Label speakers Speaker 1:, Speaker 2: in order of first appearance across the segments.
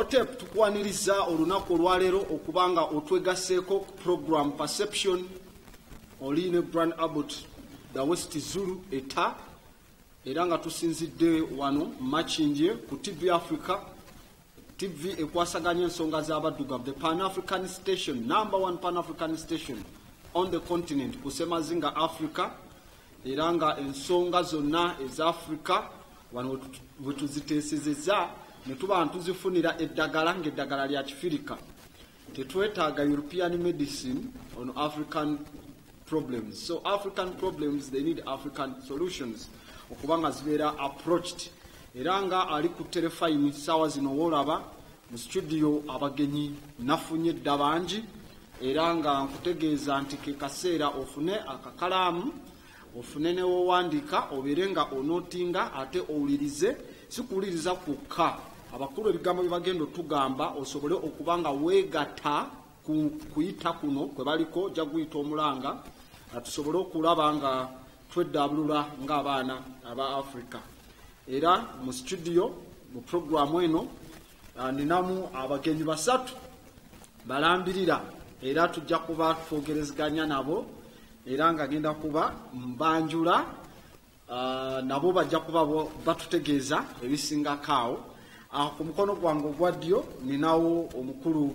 Speaker 1: Otep tukwaniriza olunaku olwaleero okubanga otwegaseeko program Perception Oline Brand Abbott the West Zulu eta era nga tusinzidde wano Machinje ku TV Africa TV ekwasaganya ensonga z'abaddugavu, the Pan-African station, #1 Pan-African station on the continent kusemazinga Africa, era nga ensonga zonna eza Africa wano wetuziteesezeza ne tuba ntuzifunira eddagala ng'eddagala lya kifirika. Tetwetaaga European medicine on African problems. So African problems, they need African solutions okubanga zibeera approached. Era nga ali ku telefine sawa zino wolaba mu studio abagenyi nafunye dda bangi, era nga nkutegeeza nti ke kaseera ofune akakalaamu ofune ne wowandiika obeere nga onootinga ate owulirize, si kuwuliriza kwokka. Abakulu ebigambo bye bagenda otugamba osobole okubanga weegatta kuyita kuno kwe baliko ojja kuyita omulanga tusobole okulaba nga tweddabulula ng'abaana aba Africa. Era mu studio mu programu eno ninamu abagenyi basatu balambirira, era tujja kuba twogerezeganya nabo, era nga genda kuba mbanjula nabo bajja kuba batutegeeza ebisingakaawo. Ku mukono gwange ogwa ddyo ninawo omukulu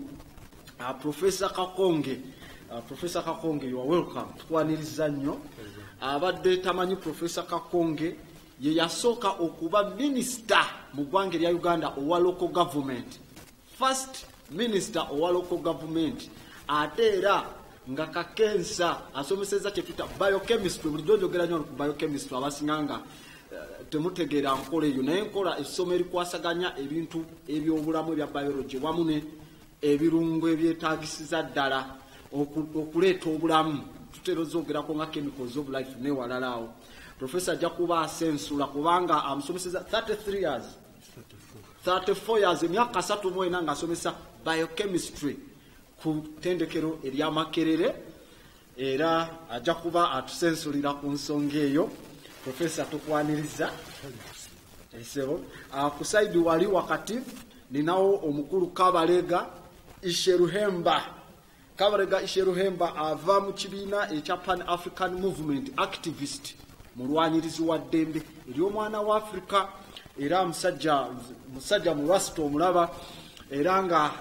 Speaker 1: Professor Kakonge. Professor Kakonge, you are welcome. Tukwaniriza nnyo. Abadde tamanyi Professor Kakonge ye yasooka okuba minister mu ggwanga erya Uganda owa local government, first minister owa local government, ate era nga kakensa asomeseza kyetuta biochemistry. Bulijjo njogera nnyo ku biochemistry, abasinganga temutegeera nkola eyo, naye nkola essomo erikwasaganya ebintu ebyobulamu ebya biology wamu ne ebirungo ebyetaagisiza ddala okuleeta obulamu, tuteereza ogerako nga chemicals of life newalalaawo. Professor ajja kuba asensula kubanga amusomeseza 34 years, emyaka 34 ng'asomesa biochemistry ku ttendekero erya Makerere, era ajja kuba atusensulira ku nsonga eyo. Professor tukwaniriza esebo. Ku side wali wakati ninawo omukulu Kabalega Isheruhemba. Kabalega Isheruhemba ava mu kibiina ekya Pan-African Movement activist, mulwanyirizi wa ddembe ery'omwana wa Africa, era musajja mu Rasta omulaba, era nga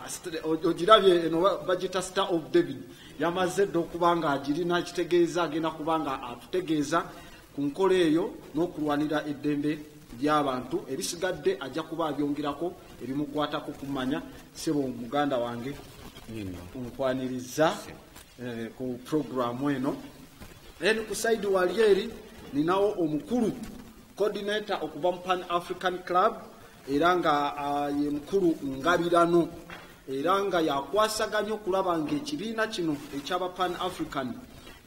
Speaker 1: ogirabye eno bagita Star of David, yamaze dda okuba nga agirina kitegeeza, agenda kuba nga atutegeeza ku nkola eyo n'okulwanira eddembe ly'abantu. Ebisigadde ajja kuba abyongerako ebimukwatako kumanya. Sebo muganda wange nkwaniriza ku programu eno. Then ku side wali eri ninawo omukulu coordinator okuva mu Pan-African Club, era nga ye mukulu Ngabirano, era nga yakwasaganya okulaba ng'ekibiina kino ekyaba Pan-African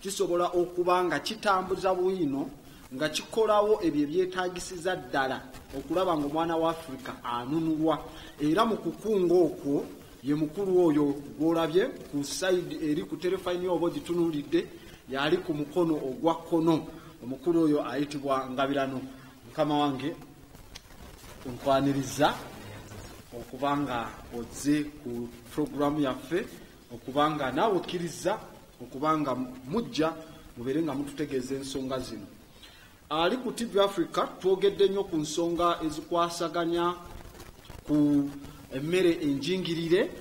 Speaker 1: kisobola okuba nga kitambuza bwino nga kikolawo ebyo ebyetaagisiza ddala okulaba ng'omwana wa Africa anunulwa. Era mu kukunga okwo ye mukulu oyo gw'olabye ku side eri ku telefine oba gitunuulidde, yali ku mukono ogwa kkono. Omukulu oyo ayitibwa Ngabirano. Mukama wange nkwaniriza okuba nga ozze ku programu yaffe, okuba nga naawe okkiriza okuba nga mujja mubeere nga mututegeeza ensonga zino. Ali ku TV Africa twogedde nnyo ku nsonga ezikwasaganya ku emmere enjingirire,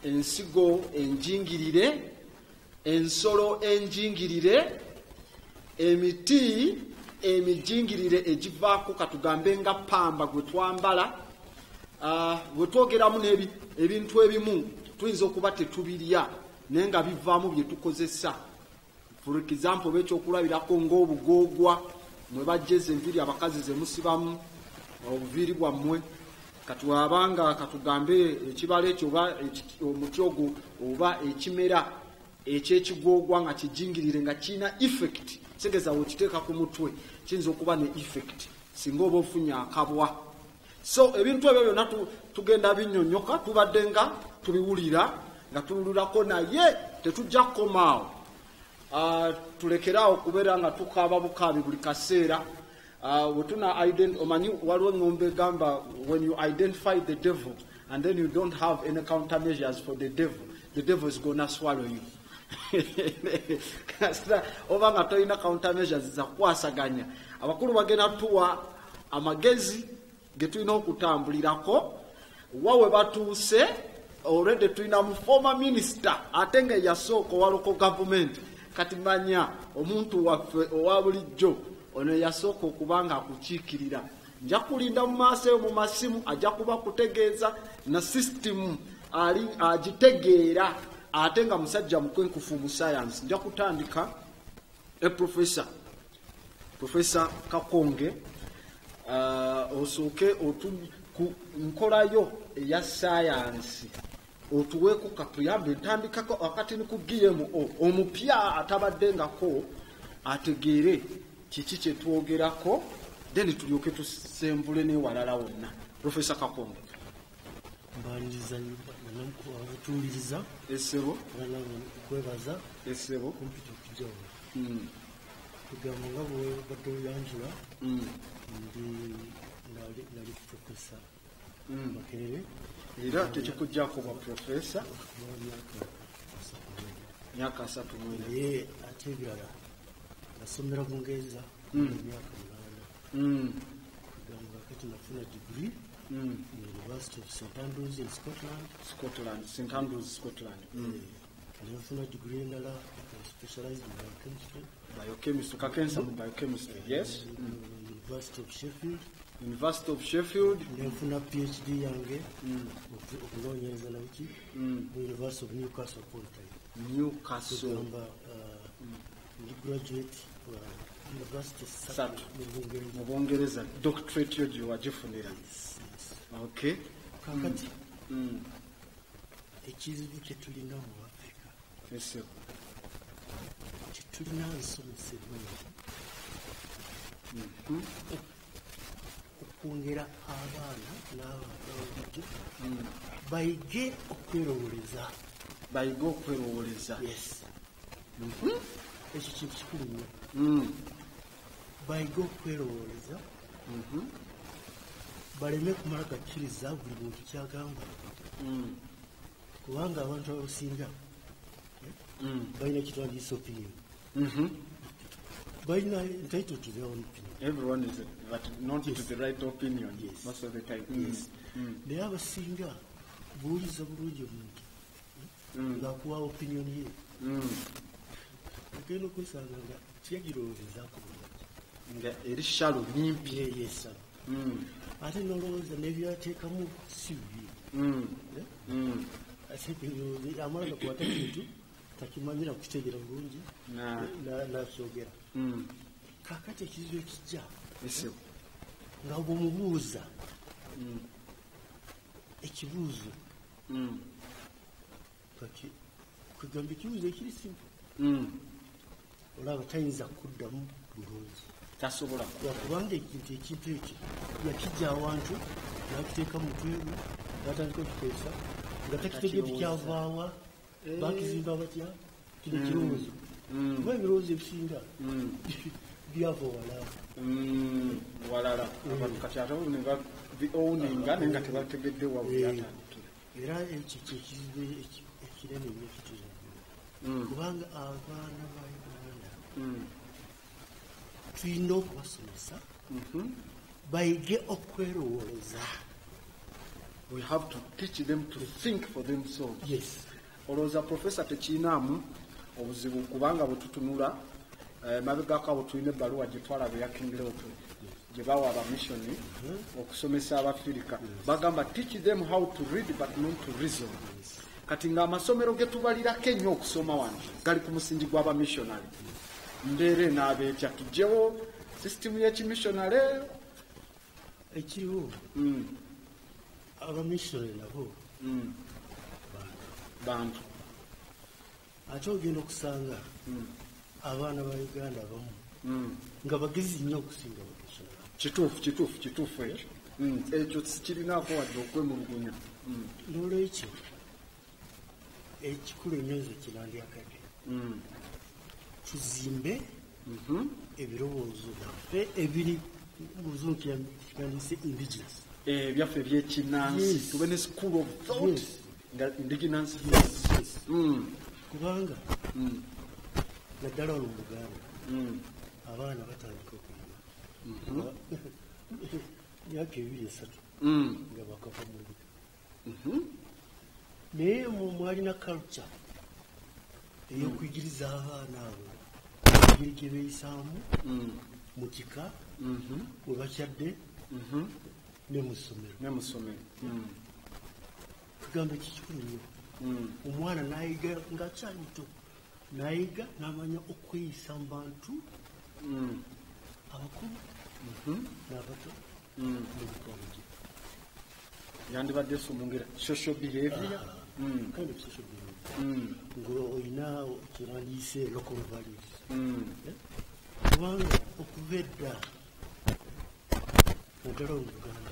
Speaker 1: ensigo enjingirire, ensolo enjingirire, emiti emijingirire egivaako katugambe nga pamba gwe twambala. Bwe twogeramu ebintu ebimu tuyinza okuba tetubirya naye nga bivaamu bye tukozesa. For example, ekyokulabirako ng'obugoogwa mwe bajjeza enviri abakazi ze musibamu obuviiri bwammwe, katwabanga katugambe ekibala ekyo oba omuti ogwo oba ekimera ekyekigoogwa nga kijingirire nga kirina effect, segeza wekiteeka ku mutwe kiyinza okuba ne effect singa oba ofunye akabwa. So ebintu ebyo byonna tugenda binnyonnyoka, tubadde nga tubiwulira nga tuwulirako, naye tetujja kukomaawo. Tulekeraawo okubeera nga tukaaba bukaabi buli kaseera. Omanyi waliwo engombe egamba when you identify the devil and then you don't have any countermeasures for the devil is going to swallow you. Oba nga toyina countermeasures za kwasaganya abakulu bagenda tuwa amagezi getulina okutambulirako wawe batuuse already tulina mu former minister ate nga yasooka wa local government kati manya omuntu waffe owa bulijjo ono yasooka okubanga akukiikirira nja kulinda mu maaso eyo mu masimu ajja kuba kutegeeza na system ali agitegeera ate nga musajja mukwenkufu mu science nja kutandika Professor Kakonge osooke ku nkolayo eya science otuweeko katuyambe ntandikako wakati ni ku GMO omupya atabaddengako ategeere kiki kye twogerako then tulyoke tusembule n'ewalala wonna. Professor Kakonge
Speaker 2: mbaniriza abatuliriza
Speaker 1: essebo
Speaker 2: kwebaza
Speaker 1: essebo
Speaker 2: kumpita okujawo kugamba nga bwe badde oyanjula nali profesa Makerere
Speaker 1: era tekikujjako bwa profesa myaka 3
Speaker 2: naye ate ebirala nasomera Bungereza emyaka 8 kugamba kati nafuna degree University of St Andrews in Scotland.
Speaker 1: St Andrews, Scotland.
Speaker 2: Nafuna degree endala specialized in
Speaker 1: biochemistry. Kakensa mu biochemistry. Yes.
Speaker 2: University of Sheffield.
Speaker 1: Nafuna
Speaker 2: PhD yange okunoonyereza naki University of Newcastle upon Tyne.
Speaker 1: Newcastle.
Speaker 2: Graduate University
Speaker 1: mu Bungereza. Doctorate yo gye wagifunira. Okay.
Speaker 2: Kakati ekizibu kye tulina mu Africa kye tulina nsomesebwa okwongera abaana n'ababulijjo bayige okwerowoleza. Yes. Ekyo kintu kikulu nnyo. Bayige okwerowoleza baleme kumala gakkiriza buli muntu kyagamba kubanga abantu abasinga balina kitwandiisa opinion balina entitled to their own opinion.
Speaker 1: Everyone is but not to the right opinion.
Speaker 2: Yes.
Speaker 1: Most of the time.
Speaker 2: Naye abasinga buuliza bulungi omuntu ng'akuwa opinion ye agenda okwesanga nga kyagirowoozezaako
Speaker 1: nga eri shalo limpi
Speaker 2: yesaba ate nolowooza nebyateekamu si bibi amala gakwata kintu takimanyira kukitegera bulungi nakyogera kakati ekizibu ekijja nga bwomubuuza ekibuuzo kwegamba ekibuuzo ekiri simple olaba tayinza kuddamu bulungi
Speaker 1: tasobola
Speaker 2: kubanga ekintu ekyo yakijja awantu nakiteeka mutwe gwe natandika okiteesa nga takitegedde kyavaawa bakizimba batya kino kirowoozo kuba ebirowoozo ebisinga byava
Speaker 1: walala abantu kati ate owninga naye nga tebategedde wabyatandikira
Speaker 2: era ekyo kyekizibu ekireme nnyo kituzagula kubanga abaana ba Uganda tulina okubasomesa bayige okwerowoleza.
Speaker 1: We have to teach them to think for themselves.
Speaker 2: Yes.
Speaker 1: Olowooza professor tekiinaamu obuzibu kubanga bwe tutunula mabegako abo tulina ebbaluwa gye twalaba eya King Leopold gye bawa abamisioni okusomesa abafirika bagamba teach them how to read but not to reason. Kati ng'amasomero ge tubalirako ennyo okusoma wano gali ku musingi gw'abamissionary mbeere n'abeetya tugyewo sisitimu y'ekimmissionary
Speaker 2: ekiriwo abamissionary nabo
Speaker 1: bantu
Speaker 2: ate ogenda okusanga abaana ba Uganda abamu nga bagezi nnyo okusinga abamissionary.
Speaker 1: Kituufu ekyo kirinaako wadde okwemulugunya.
Speaker 2: N'olwekyo ekikulu ennyo nze kinandyakadde tuzimbe ebirowoozo byaffe ebiri mu Luzungu kigandise indigenous
Speaker 1: byaffe ebyekinansi tube ne school of thought nga indigenous
Speaker 2: kubanga naddala olwo mu Buganda abaana batandika okuyiga myaka 2-3 nga bakava mu bika naye mwalina culture ey'okuyigiriza abaana abo engeri gye beeyisaamu mu kika bwe bakyadde ne mu ssomero tugamba ekikulu nnyo omwana n'ayiga ng'akyali muto n'ayiga n'amanya okweyisa mu bantu abakulu n'abato n'emitwalo gye
Speaker 1: yandibadde somongera social behavior
Speaker 2: kind of social behavior ng'olina kyebandiise local values kubanga okuva edda naddala mu Buganda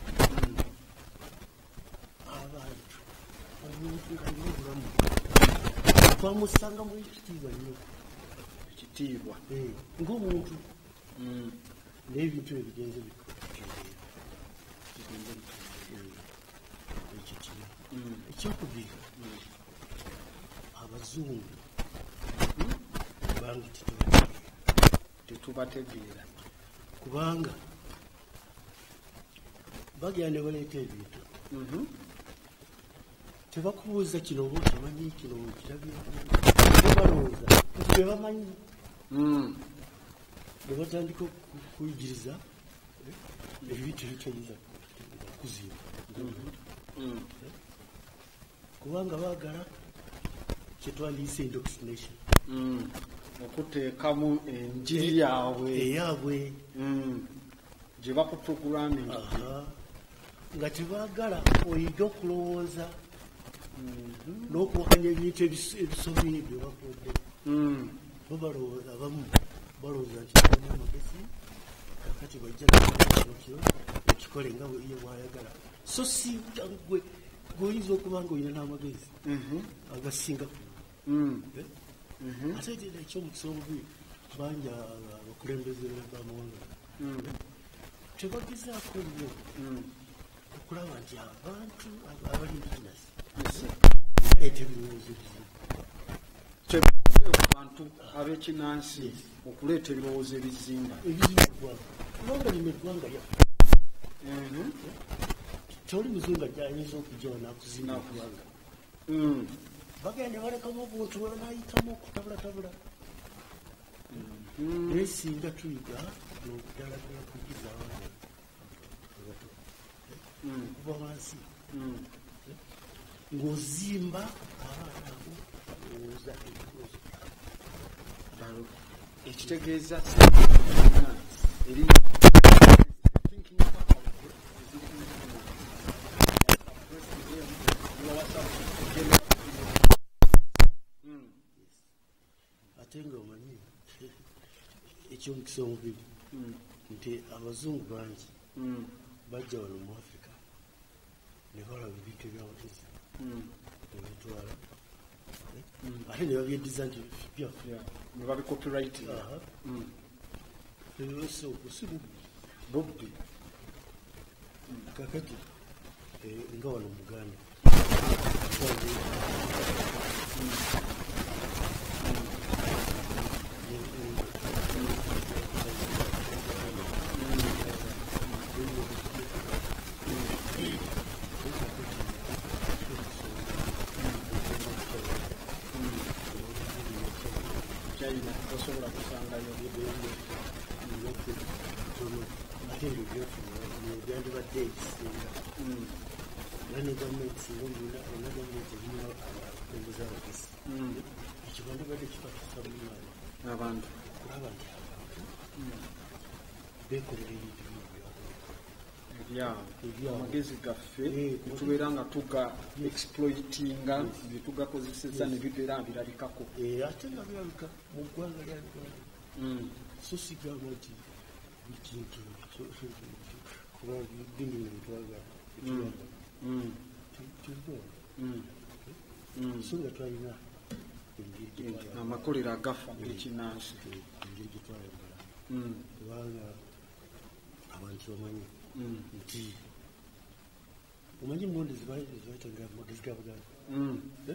Speaker 2: abantu omuntu ng'alina obulamu twamusangamu ekitiibwa nnyo
Speaker 1: ekitiibwa
Speaker 2: ng'omuntu n'ebintu ebigenze ekitiibwa ekyokubiri abazungu bangi
Speaker 1: tetubategeera
Speaker 2: kubanga bagenda ne baleeta ebintu tebakubuuza kino oba okimanyi kino kirabyebalowooza nti be bamanyi ne batandika okuyigiriza ebintu ebitoyiza kuzimba kubanga baagala kyetwandiisa indoctrination
Speaker 1: okuteekamu enjiri yaabwe
Speaker 2: eyaabwe
Speaker 1: gye bakuprogramming
Speaker 2: nga tebaagala oyige okulowooza n'okuwakanya ebintu ebisomi bye bakodde bo balowooza abamu balowooza nti alina amagezi kakati bajja nakyo ekikole nga ye bwayagala so si gwe oyinza okuba nga olina n'amagezi agasinga ate ekyomukisa obubi bangi abakulembeze bamawanga tebagezaako nnyo okulaba nti abantu abali indigenous baleeta ebirowoozo
Speaker 1: abantu ab'ekinansi okuleeta ebirowoozo ebizimba
Speaker 2: kubanga lino eggwanga lyaffe tewali muzungu ajayinza okujjawo nakuzimba eggwanga bagenda balekamu obuntu bwebanayitamu okutabulatabula naye singa tuyiga n'okuddaladala kuyigiriza abaana abato okuva wansi ng'ozimba abaana abo olowooza ebirowoozo
Speaker 1: ekitegeeza eri
Speaker 2: ate nga omanyi ekyomukisa omubiri nti abazungu bangi bajja wano mu Africa ne balaba ebintu ebyawoteza nebitwala ate ne babyeddiza nti byaffe
Speaker 1: ne babicopyright
Speaker 2: si bubbi kakati nga wano mu Buganda
Speaker 1: osobola kusangayo
Speaker 2: ate ebyo byandibadde ekisinga era ne gavumenti singa olina gavumenti erina abakulembeze abagezi ekyo bandibadde kikwatisa mumaani
Speaker 1: abantu
Speaker 2: kulaba nti abantu beekolera ebintu
Speaker 1: ebyabwe amagezi gaffe netubeera nga tuga exploitinga byetugakozeseza ne bibeera birabikako
Speaker 2: ate nga birabika mu ggwanga lya Uganda so sigamba nti buli kintu kuba dini nebitwagala etuyamba tulina so nga twalina
Speaker 1: amakolero agafa gekinansi
Speaker 2: engeri omanyi emmundu zibayitanga emmundu zigabuganda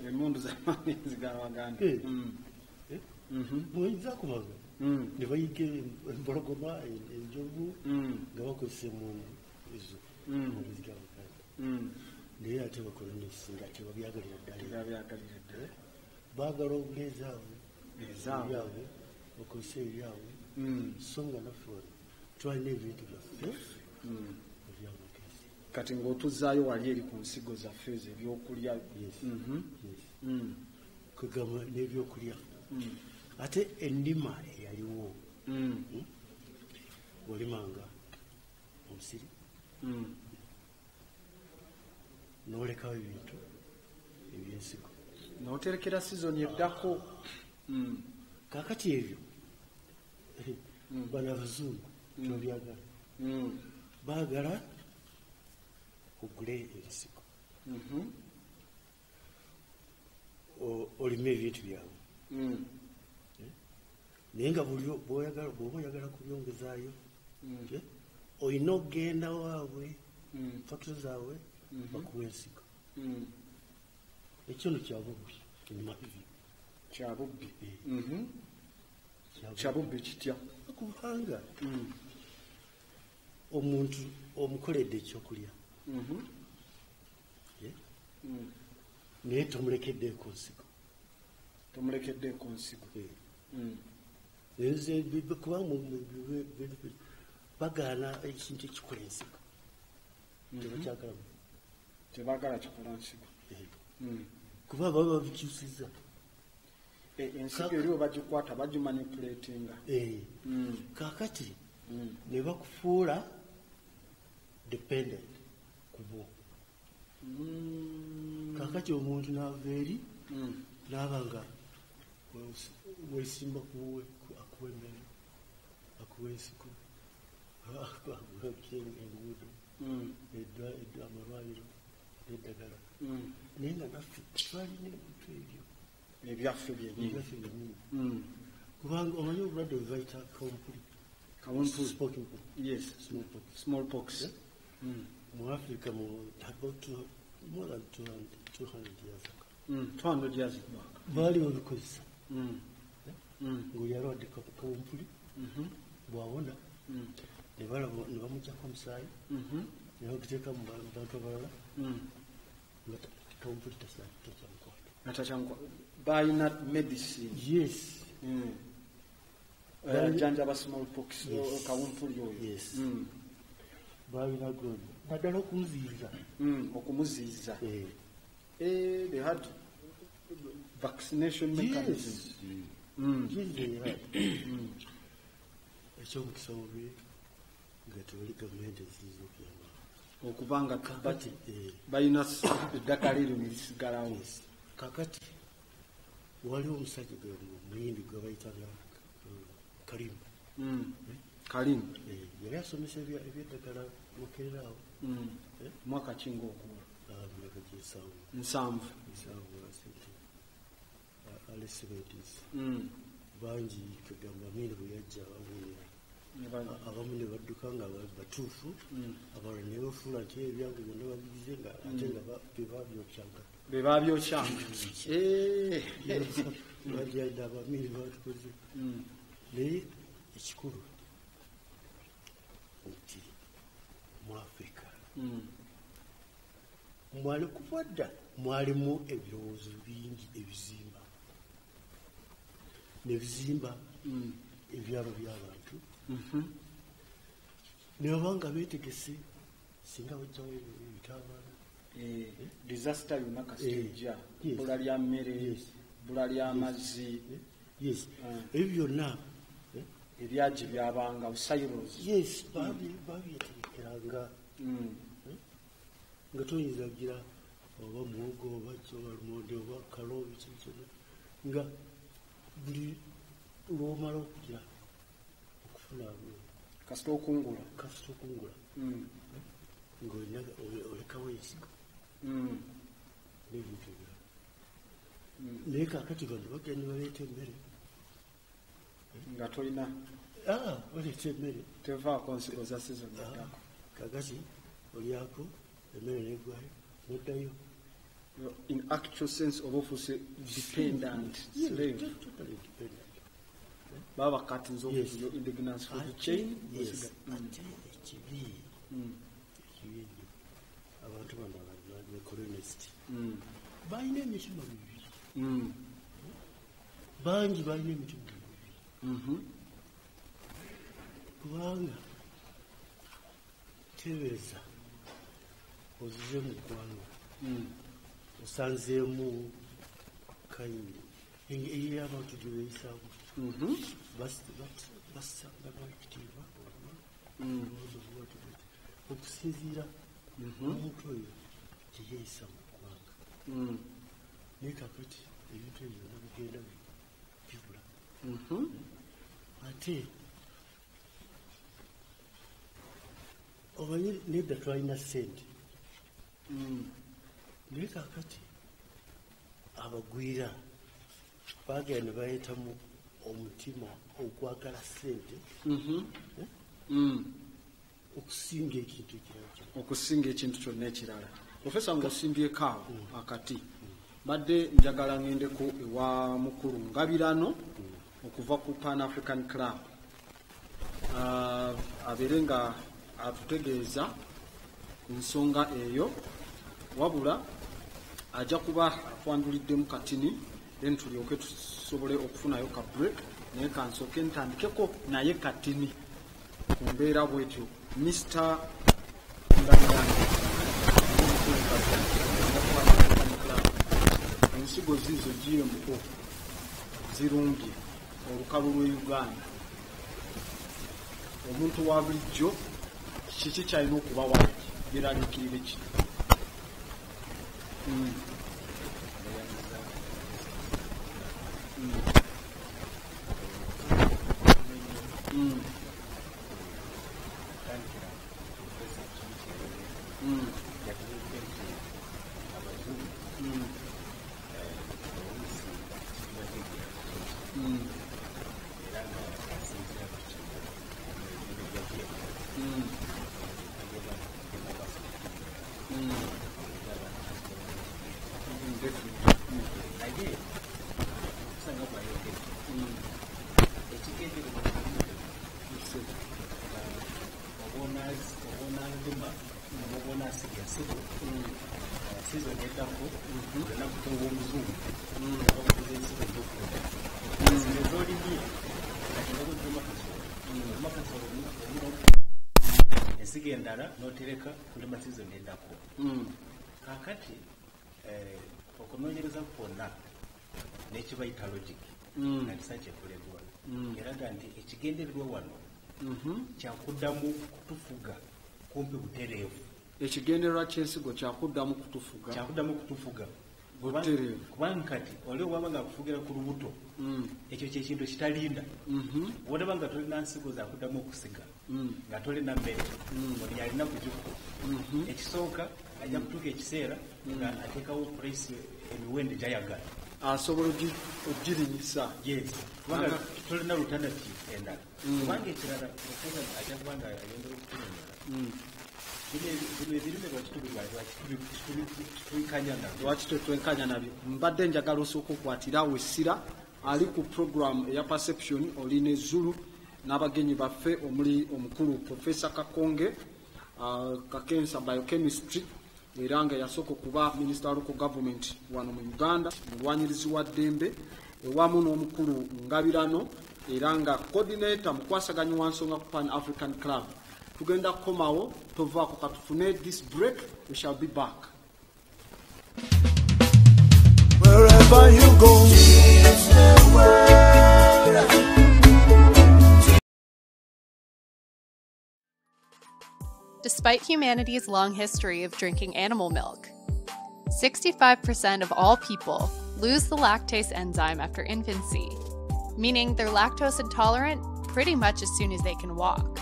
Speaker 1: emmundu zamaani zigabaganda
Speaker 2: mwenyi zakubaga ne bayiga empologoma enjovu nga bakozesa emmundu ezo emmundu zigabuganda naye ate bakolonisi nga tebabyagalira ddala baagala obuleezaabwe ebyabwe bakozesa ebyabwe so nga naffe wano twalina ebintu byaffe ebyamagezi
Speaker 1: kati ng'otuzaayo wali eri ku nsigo zaffe ezo ebyokulya
Speaker 2: kwegamba n'ebyokulya ate ennima eyaliwo walimanga omusiri n'olekawo ebintu ebyensigo
Speaker 1: n'oterekera sizoni eddako
Speaker 2: kaakati ebyo bano abazungu tebabyagala baagala ogule ebisigo olime ebintu byabwe naye nga bw'oba oyagala kubyongezaayo olina okgenda waabwe fakitore zaabwe bakuwa ensigo ekyono kyabubbi
Speaker 1: kyabubbi kitya
Speaker 2: kubanga omuntu omukoledde ekyokulya naye tomulekedde ku nsigo kubanga bagaana ekintu ekikola ensigo tebakyagalamu
Speaker 1: tebagala kikola nsigo
Speaker 2: kuba baba babikyusiza
Speaker 1: ensigo eri webagikwata bagimanipuletinga
Speaker 2: kaakati ne bakufuula dependent ku bo kaakati omuntu naava eri naaba nga wesimba kuwe akuwa emmere akuwa ensigo enguudo amalwaliro n'eddagala naye nga naffe twalina ebintu ebyo
Speaker 1: ebyaffe byennyini
Speaker 2: kubanga omanyi obulwadde bwe bayita
Speaker 1: smallpox
Speaker 2: mu Africa about more than 200 years ago
Speaker 1: 200 years ago
Speaker 2: baali babikozesa ng'oli alwadde kawumpuli bwawona ne bamujjako omusaayi ne bagiteeka mu bantu abalala nga kawumpuli takyamukwata
Speaker 1: balina medicine
Speaker 2: yes
Speaker 1: janjaba smallpox kawumpuli oyo
Speaker 2: balina gono naddala
Speaker 1: okumuziiza they had vaccination mechanism
Speaker 2: ekyomukisa mubi nga tewali gavumenti eziiza okuyamba
Speaker 1: okubanga balina eddagala eryo nerisigalawo
Speaker 2: kakati waliwo omusajja muyimbi gwe bayitanga Kalimu yali asomesa ebyeddagala mukeeraawo
Speaker 1: mwaka kinga okuwa
Speaker 2: myaka
Speaker 1: nsanvu
Speaker 2: alesebentis bangi kagamba mini bwe yajja abamu ne badduka nga batuufu abalala ne bafuula nti ebyange byonna babigize nga ate nga bebabyokyanga balyadde abamini batukoze naye ekikulu nti mu Africa mwali kuva dda mwalimu ebirowoozo bingi ebizimba nebizimba ebyalo by'abantu ne baba nga beetegese singa bajjawo ebitabaala
Speaker 1: disaster yonna kasitejja bbula lya mmere bbula ly'amazzi
Speaker 2: ebyo byonna
Speaker 1: ebyaji byabanga busairos
Speaker 2: babyeterekeranga nga toyinza gira oba muwogo oba lumonde oba kaloobi kikyona nga buli lwomala okugira okufuna
Speaker 1: kasita okungula
Speaker 2: ngaolekawo ensigo n'ebintu ebirala naye kaakati bano bagenda baleeta emmere
Speaker 1: nga tolina
Speaker 2: baleeta emmere
Speaker 1: tevaako nsigo za sizoni
Speaker 2: kaakati olyako emmere negwayo noddayo.
Speaker 1: In actual sense of office dependent slave.
Speaker 2: Totally dependent.
Speaker 1: Baba cuttings of your indignance for the chain.
Speaker 2: Yes. Ate ekibi abantu bano abadde colonist balina emitima mibiri, bangi balina emitima mibiri, kubanga tebeeza ozize mu ggwanga osanzeemu kayini ey'abantu gye beeyisaamu basanga n'ekitiibwa okusinziira omuntu oyo gye yeeyisa mu ggwanga. Naye kakati ebintu ebyo byonna bigenda bibula. Ate omanyi nedda twalina ssente, naye kakati abagwira baagenda ne bayitamu omutima okwagala ssente okusinga ekintu kyonna ekirala. Profesa ng'osimbyeko awo akati badde njagala ŋŋendeko ewa mukulu Ngabirano okuva ku Pan African Club abeere nga atutegeeza ku nsonga eyo, wabula ajja kuba atwanduliddemu katini then tulyoke tusobole okufunayo ka break, naye kansooke ntandikeko naye katini ku mbeera bwetyo. Mr. Ngabirano ensigo ziizo GMO zirumbye olukalu lw'e Uganda, omuntu wa bulijjo kiki kyalina okuba wangi geraliikirire ki?
Speaker 3: Endala notereka kulima season endako. Kakati okunoonyereza kwonna n'ekibayita logic na research ekolebwa eraga nti ekigendererwa wano kyakuddamu kutufuga kumpi butereevu.
Speaker 1: Ekigendererwa ky'ensigo kyakuddamu kutufuga butereevu,
Speaker 3: kubanga kati oli obwaba nga akufugira ku lubuto ekyo kyekintu ekitalinda. Bw'olaba nga tolina nsigo zakuddamu okusiga nga tolina mmere oli alina kugikuba. Ekisooka ajja kutuuka ekiseera nga ateekawo price emiwendo gyayagala
Speaker 1: asobola ogirinyisa.
Speaker 3: Yes, kubanga tolina alternative endala. Kubanga ekirala ajja kuba nga ayongera okutunyonyola
Speaker 1: lwaki tetwenkanya nabyo. Mbadde njagala osooka okwatirawo essira ali ku program eya Perception oli ne Zulu n'abagenyi baffe omuli omukulu Professor Kakonge Kakensa Biochemistry, era nga yasooka okuba Minister wa Local Government wano mu Uganda, mulwanyirizi wa ddembe, ewamu n'omukulu Ngabirano era nga coordinator mu kwasaganya wa nsonga ku Pan African Club. Tugenda kukomawo tovaako katufune this break. We shall be back.
Speaker 4: Wherever you go, teach the world.
Speaker 5: Despite humanity's long history of drinking animal milk, 65% of all people lose the lactase enzyme after infancy, meaning they're lactose intolerant pretty much as soon as they can walk.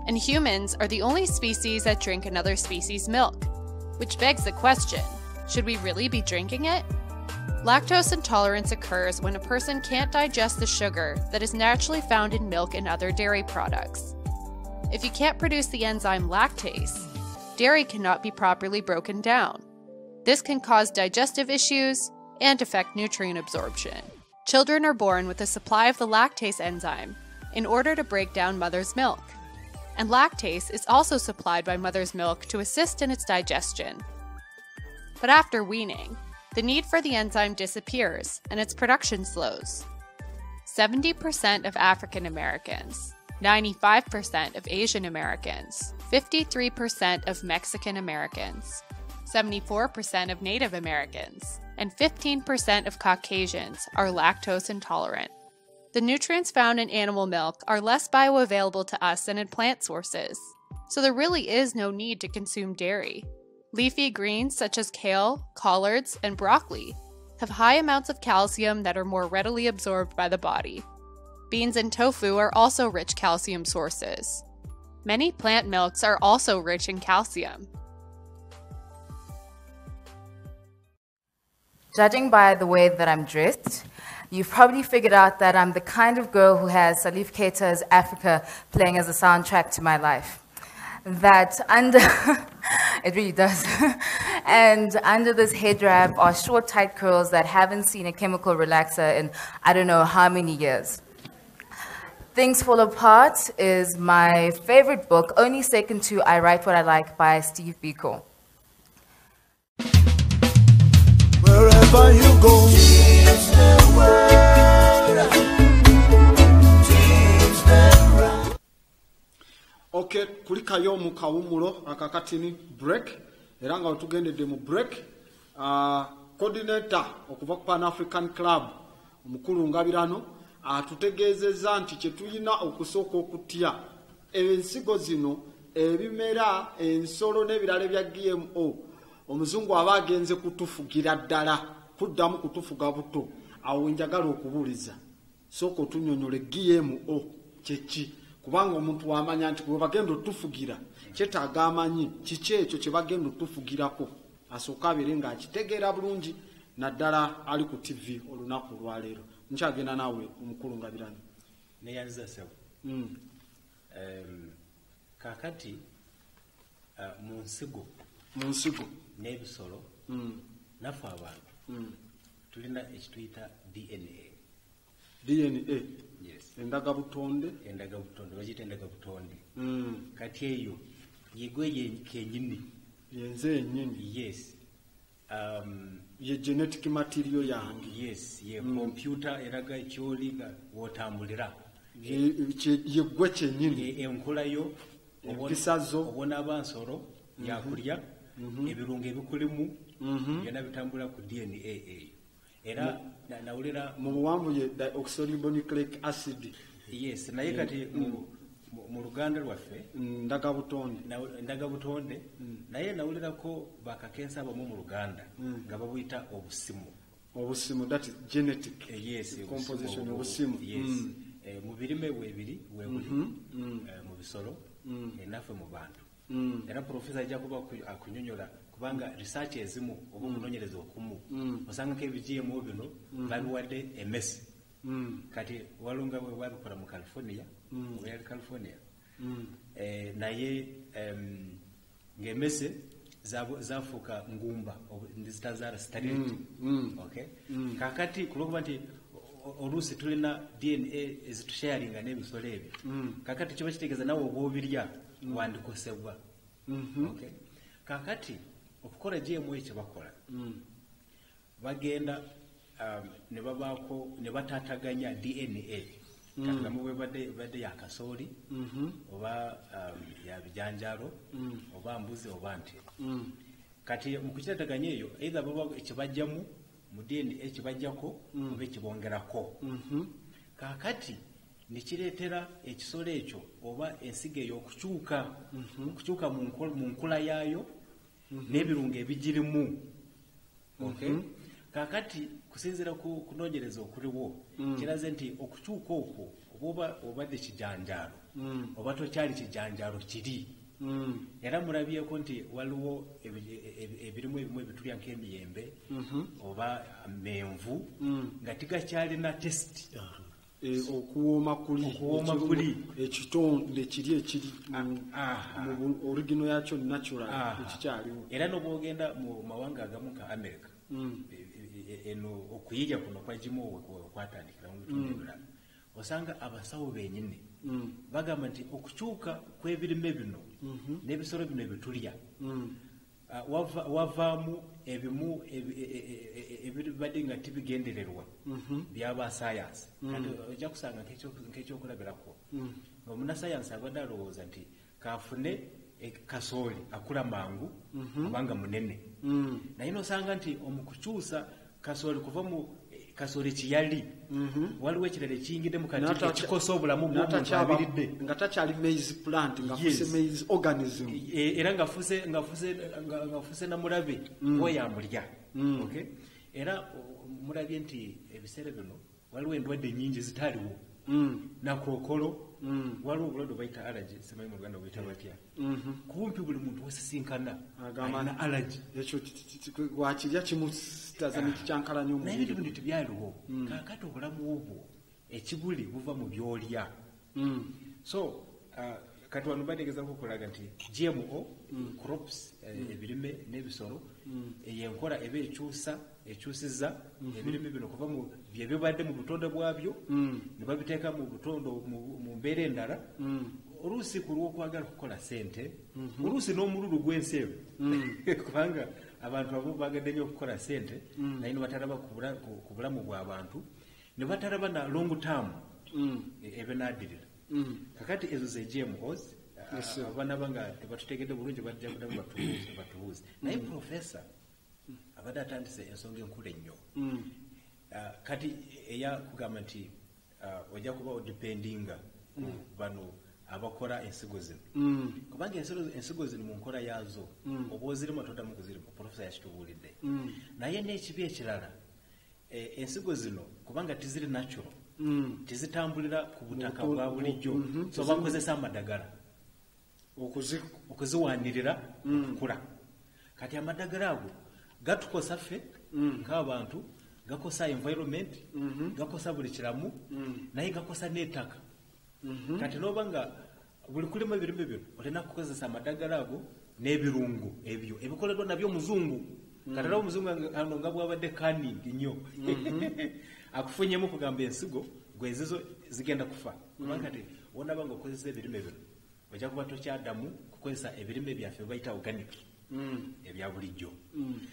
Speaker 5: And humans are the only species that drink another species' milk, which begs the question, should we really be drinking it? Lactose intolerance occurs when a person can't digest the sugar that is naturally found in milk and other dairy products. If you can't produce the enzyme lactase, dairy cannot be properly broken down. This can cause digestive issues and affect nutrient absorption. Children are born with a supply of the lactase enzyme in order to break down mother's milk. And lactase is also supplied by mother's milk to assist in its digestion. But after weaning, the need for the enzyme disappears and its production slows. 70% of African Americans, 95% of Asian Americans, 53% of Mexican Americans, 74% of Native Americans, and 15% of Caucasians are lactose intolerant. The nutrients found in animal milk are less bioavailable to us than in plant sources, so there really is no need to consume dairy. Leafy greens such as kale, collards, and broccoli have high amounts of calcium that are more readily absorbed by the body. Beans and tofu are also rich calcium sources. Many plant milks are also rich in calcium.
Speaker 6: Judging by the way that I'm dressed, you've probably figured out that I'm the kind of girl who has Salif Keita's Africa playing as a soundtrack to my life. That under, it really does, and under this head wrap are short, tight curls that haven't seen a chemical relaxer in I don't know how many years. Things Fall Apart is my favorite book, only second to I Write What I Like by Steve Biko.
Speaker 4: Wherever you go, teach the world, teach them right.
Speaker 1: Okay, kulikayo mu kawumulo akakati ni break era nga tugendedde mu break. Coordinator okuva ku Pan African Club omukulu Ngabirano atutegeezezza nti kye tulina okusooka okutya ensigo zino ebimera ensolo n'ebirala bya GMO omuzungu aba agenze kutufugira ddala kuddamu kutufuga buto awo njagala okubuuliza sooka otunyonyole GMO kyeki kubanga omuntu wamanya nti bwe bagenda otufugira kyetaaga amanyi kiki ekyo kye bagenda otufugirako asooka abeere ng'akitegeera bulungi naddala ali ku TV olunaku olwaleero nkyagenda naawe omukulu Ngabirano
Speaker 3: neyanziza sebo kakati mu nsigo n'ebisolo naffe abantu tulina ekituyita DNA. Yes.
Speaker 1: Endagabutonde
Speaker 3: bagiyita endagabutonde kati eyo yegwe kenyini
Speaker 1: yenze enyini.
Speaker 3: Yes.
Speaker 1: Ye genetic material yange.
Speaker 3: Yes, ye computer eraga ekyoli nga wotambulira
Speaker 1: yegwe kyenyini
Speaker 3: enkula yo
Speaker 1: empisazo
Speaker 3: obona abansoro yakulya ebirungo ebikulimu byonna bitambula ku DNA eyo era nawulira
Speaker 1: mu buwanvu ye deoxyribonucleic acid.
Speaker 3: Yes, naye kati mu Luganda lwaffe ndagabutonde naye nawulirako bakakensa abamu mu Luganda nga babuyita obusimu
Speaker 1: that is genetic.
Speaker 3: Yes,
Speaker 1: composition obusimu.
Speaker 3: Yes. Mu birime weebiri weebuli mu bisolo naffe mu bantu era profesa ajja kuba akunyonyola kubanga research ezimu oba okunoonyereza okumu osangako ebiGMO bino babiwadde emesi kati walunga bwe babikola mu California yali California naye ng'emese zafuuka ngumba zitazaala sterility. Okay, kakati kulwokuba nti oluusi tulina DNA ezitusharinga n'ebisolo ebyo kakati kiba kitegeeza nawe oba obirya wandikosebwa. Okay, kakati okukola GMO ekyo bakola bagenda ne babaako ne bataataganya DNA kati bwe badde ya kasooli oba ya bijanjalo oba mbuzi oba nte kati mu kukiteetaganya eyo either baba ekibajjamu mu DNA ekibajjako oba ekibongerako kakati nikireetera ekisolo ekyo oba ensigo eyo okukyuka mu nkula yaayo n'ebirungo ebigirimu. Okay, kakati kusinziira ku kunoonyereza okuliwo kiraze nti okukyuka okwo oba obadde kijanjaalo oba tokyali kijanjaalo kiri era mulabyeko nti waliwo ebirimu ebimu ebitulya nk'emiyembe oba menvu nga tigakyalina testi
Speaker 1: okuwooma kuli ekitonde kiri ekiri mu origino yakyo natural ekikyaliwo.
Speaker 3: Era n'obwogenda mu mawanga agamu ka America eno okuyiga kuno kwagimu kwatandikira mu bitundu ebirala osanga abasawo benyini bagamba nti okukyuka kw'ebirime bino n'ebisolo bino ebitulya wavaamu ebimu ebibadde nga tibigendererwa by'abasayansi kati ojja kusanga nk'ekyokulabirako ng'omunnasayansi abadde alowooza nti kaafune kasooli akula mangu kubanga munene naye n'osanga nti omukukyusa kasooli kuva mu kasooli kiyali waliwo ekirala ekiyingiddemu kati ekikosa obulamu bw'omuntu abiridde
Speaker 1: nga takyali maize plant nga fuse maize organism
Speaker 3: era ngafuse namulabe oyamulya era mulabye nti ebiseera bino waliwo endwadde nyingi zitaliwo nakookolo waliwo obulwadde bayita allergy simanyi mu Luganda buyita batya kumpi buli muntu wesisinkana alina allergy
Speaker 1: ekyo wakirya kimusitaza nekikyankalanya
Speaker 3: naye ebintu bino tebyaliwo kakati obulamu obwo ekibuli buva mu byolya so kati wano bategeezako okulaga nti GMO crops ebirime n'ebisolo yenkola eba ekyusiza ebirime bino kuva mu byebibadde mu butonde bwabyo ne babiteeka mu butondo mu mbeera endala oluusi ku lw'okwagala kukola sente oluusi n'omululu gw'ensi eyo kubanga abantu abo bagadde nnyo okukola sente naye ne batalaba ku bulamu bw'abantu ne batalaba na long term ebenaadirira kakati ezo ze GMOs abaana banga tebatutegedde bulungi bajja kudamu batubuuze naye profesa abadde atandise ensonga enkulu ennyo kati eyakugamba nti ojja kuba odipendinga ku bano abakola ensigo zino kubanga ensigo zino mu nkola yaazo oba ozirimu todamu kuzirimu profesa yakitubuulidde naye n'ekibi ekirala ensigo zino kubanga tiziri natural tizitambulira ku butaka bwa bulijjo so bakozesa amadagala okuziwanirira okukula kati amadagala ago gatukosa ffe nk'abantu gakosa environment gakosa buli kiramu naye gakosa n'ettaka kati n'oba nga buli kulimu ebirime bino olina kukozesa amadagala ago n'ebirungo ebyo ebikoleddwa nabyo muzungu kati era omuzungu ano nga bwabadde canning nnyo akufunyemu kugamba ensigo gwezizo zigenda kufa kubanga kati wonaba nga okozesa ebirime bino ojja kuba tokyaddamu kukozesa ebirime byaffe bayita organic ebya bulijjo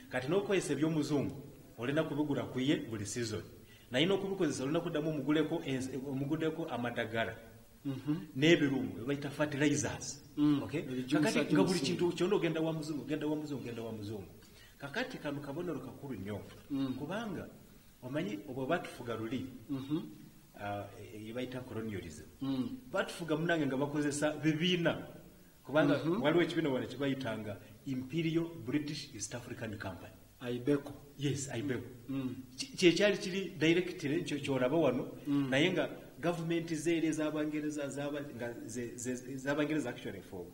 Speaker 3: kati n'okukozesa eby'omuzungu olina kubigula kuye buli season naye n'okubikozesa olina kuddamu omuguleko amadagala n'ebirungo ebayita fertilizers kakati nga buli kintu kyonna ogenda wa muzungu kakati kano kabonero kakulu nnyo kubanga omanyi obwo batufuga luli yebayita colonialism batufuga munange nga bakozesa bibiina kubanga waliwo ekibiina wano kibayitanga Imperial British East African Company
Speaker 1: Ibeco
Speaker 3: kyekyali kiri directly kyolaba wano naye nga government zeeri ez'abangereza actually for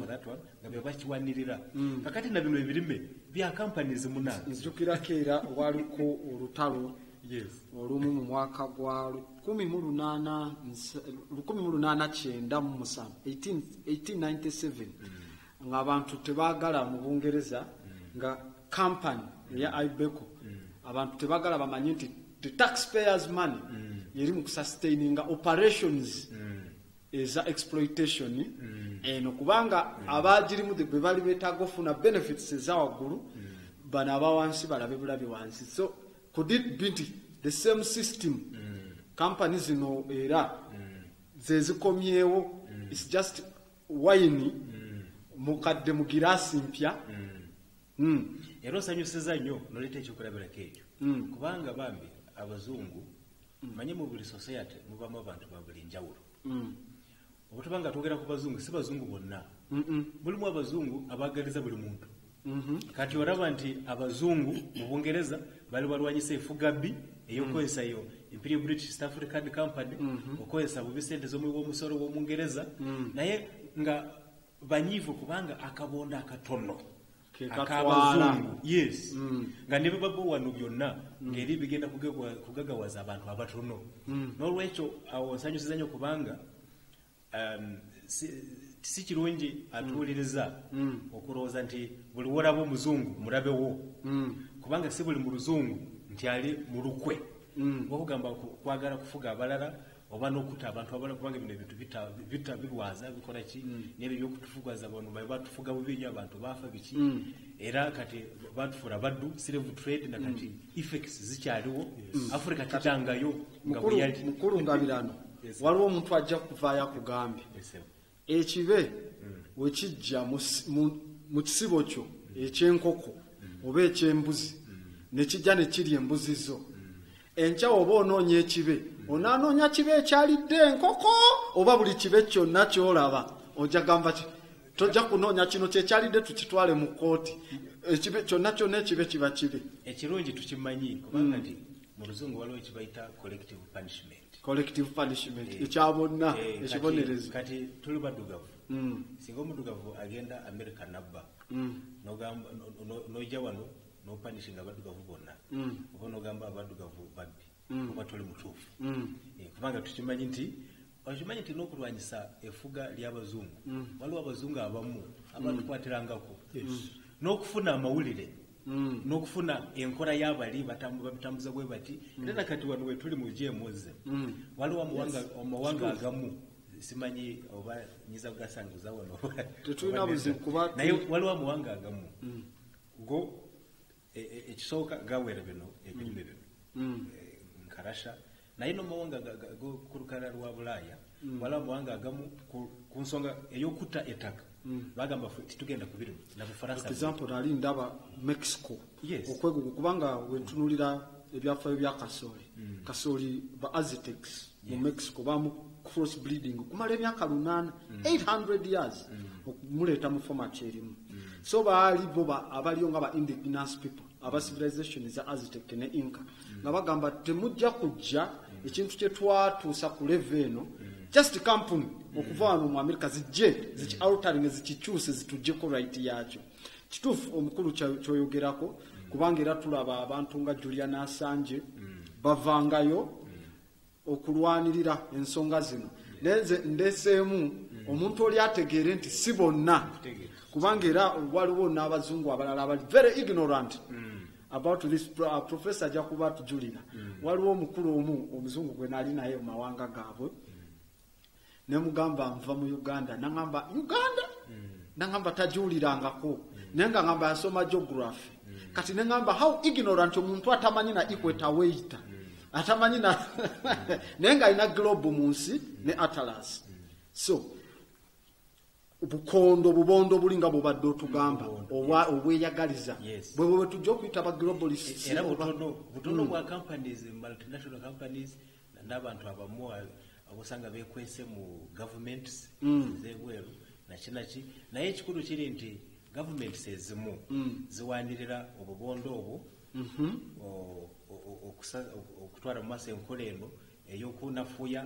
Speaker 3: that one nga bebakiwanirira kakati na bino ebirime bya companies munange
Speaker 1: nzijukirako era waliko olutalo olumu mu mwaka gwa 1897 ng'abantu tebaagala mu Bungereza nga company eya Ibeco abantu tebaagala bamanyi nti the taxpayers money yeri mu kusustaininga operations eza exploitation eno kubanga abagirimu bwe bali beetaaga ofuna benefits ezawaggulu bano abawansi balabe bulabi wansi so could it be the same system company zino era zezikomyewo it's just wine mukadde mu giraasi mpya
Speaker 3: era osanyusiza nnyo noleeta ekyokulabirako ekyo kubanga bambi abazungu manye mu buli society mubamu abantu ba buli njawulo obutubanga twogera ku bazungu si bazungu bonna mulimu abazungu abagaliza buli muntu kati olaba nti abazungu mu Bungereza bali balwanyisa efugabbi eyokozesa yo Imperial British East African Company okozesa bubi sente z'omusolo w'Omungereza naye nga banyiivu kubanga akabonda akatono ak'abazungu yes nga ne bwe baba wano byonna ng'eri bigenda kugagawaza abantu abatono n'olwekyo awo nsanyusiza nnyo kubanga si kirungi atuwuliriza okulowooza nti buli wolaba omuzungu mulabewo kubanga si buli mu luzungu nti ali mu lukwe okugamba kwagala kufuga abalala oba n'okutta abantu abalala kubanga bino ebintu birwaza bikola ki n'ebyo by'okutufugaza bano batufuga bubi nnyo abantu baafa biki era kati batufuula baddu slave trade na kati effects zikyaliwo Africa titangayo nga bwe yali
Speaker 1: mukulu ngabirano waliwo omuntu ajja kuvaayo akugambye ekibe we kijja mu kisibo kyo eky'enkoko oba eky'embuzi ne kijja ne kirya embuzi zo enkya oba onoonya ekibe onaanoonya kibe ekyalidde enkoko oba buli kibe kyonna kyolaba ojja gamba tojja kunoonya kino kyekyalidde tukitwale mu kooti ekibe kyonna kyonna ekibe kiba kibe
Speaker 3: ekirungi tukimanyi kubanga nti mu luzungu waliwo ekibayita collective punishment
Speaker 1: ekya bonna ekibonerezo
Speaker 3: kati tuli baddugavu singa omuddugavu agenda America nabba n'ojja wano n'opanishinga abaddugavu bonna oba n'ogamba abaddugavu babbi oba toli mutuufu kubanga tukimanyi nti n'okulwanyisa efuga ly'abazungu waliwo abazungu abamu abatukwatirangako n'okufuna amawulire n'okufuna enkola y'abali babitambuza bwe bati era nakati wano we tuli mu GMOs waliwo amawanga agamu simanyi oba nyiza kugasanguza wano
Speaker 1: tetulina buzibu kuba
Speaker 3: naye waliwo amawanga agamu go ekisooka gawera bino ebirime bino nkarasha naye n'amawanga ku lukalala lwa Bulaaya waliwo amawanga agamu ku nsonga ey'okutta ettaka bagamba titugenda kubirimu na Bufaransa
Speaker 1: example ali ndaba Mexico okwegugu kubanga wentunulira ebyafaayo bya kasooli ba Aztecs mu Mexico bamu cross breeding kumala emyaka 800 years okumuleeta mu format erimu so baali bo abaliyo nga ba indigenous people aba civilization za Aztec ne Inca nga bagamba temujja kujja ekintu kye twatuusa ku level eno just company okuva wano mu America ziki altering zikikyuse zitujjeko right yakyo kituufu omukulu kyoyogerako kubanga era tulaba abantu nga Julian Assange bavangayo okulwanirira ensonga zino nenze ndeseemu omuntu oli ategeere nti si bonna kubanga era waliwo n'abazungu abalala abali very ignorant about this professor jakuba tujulira waliwo omukulu omuzungu gwe nali naye mu mawanga gaabwe ne mugamba nva mu Uganda nangamba nangamba tajulirangako nenga ngamba yasoma geography kati nengamba how ignorant omuntu atamanyi na equator weight atamanyi na nenga ina globe munsi ne atlas so bubondo bulinga bobadde otugamba obweyagaliza bwe tujja okuyita ba globalists
Speaker 3: era butono bwa companies multinational companies n'abantu abamu abosanga bekwese mu governments zebweru nakinaki naye ekikulu kiri nti governments ezimu ziwanirira obubondo obwo okutwala mu maaso enkola eno ey'okunafuya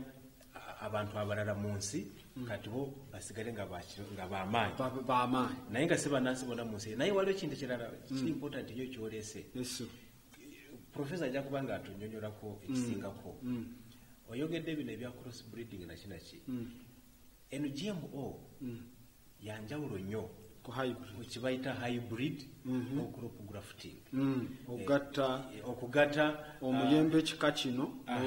Speaker 3: abantu abalala mu nsi kati bo basigale nga bamaanyi naye nga si bannansi bonna mu nsi naye waliwo ekintu ekirala kiri important nnyo kyoleese profesa ajja kuba nga atunyonyolako ekisingako oyogedde bino ebya cross breeding nakinaki eno GMO yanjawulo nnyo kibayita hybrid crop grafting okugatta
Speaker 1: omuyembe ekika kino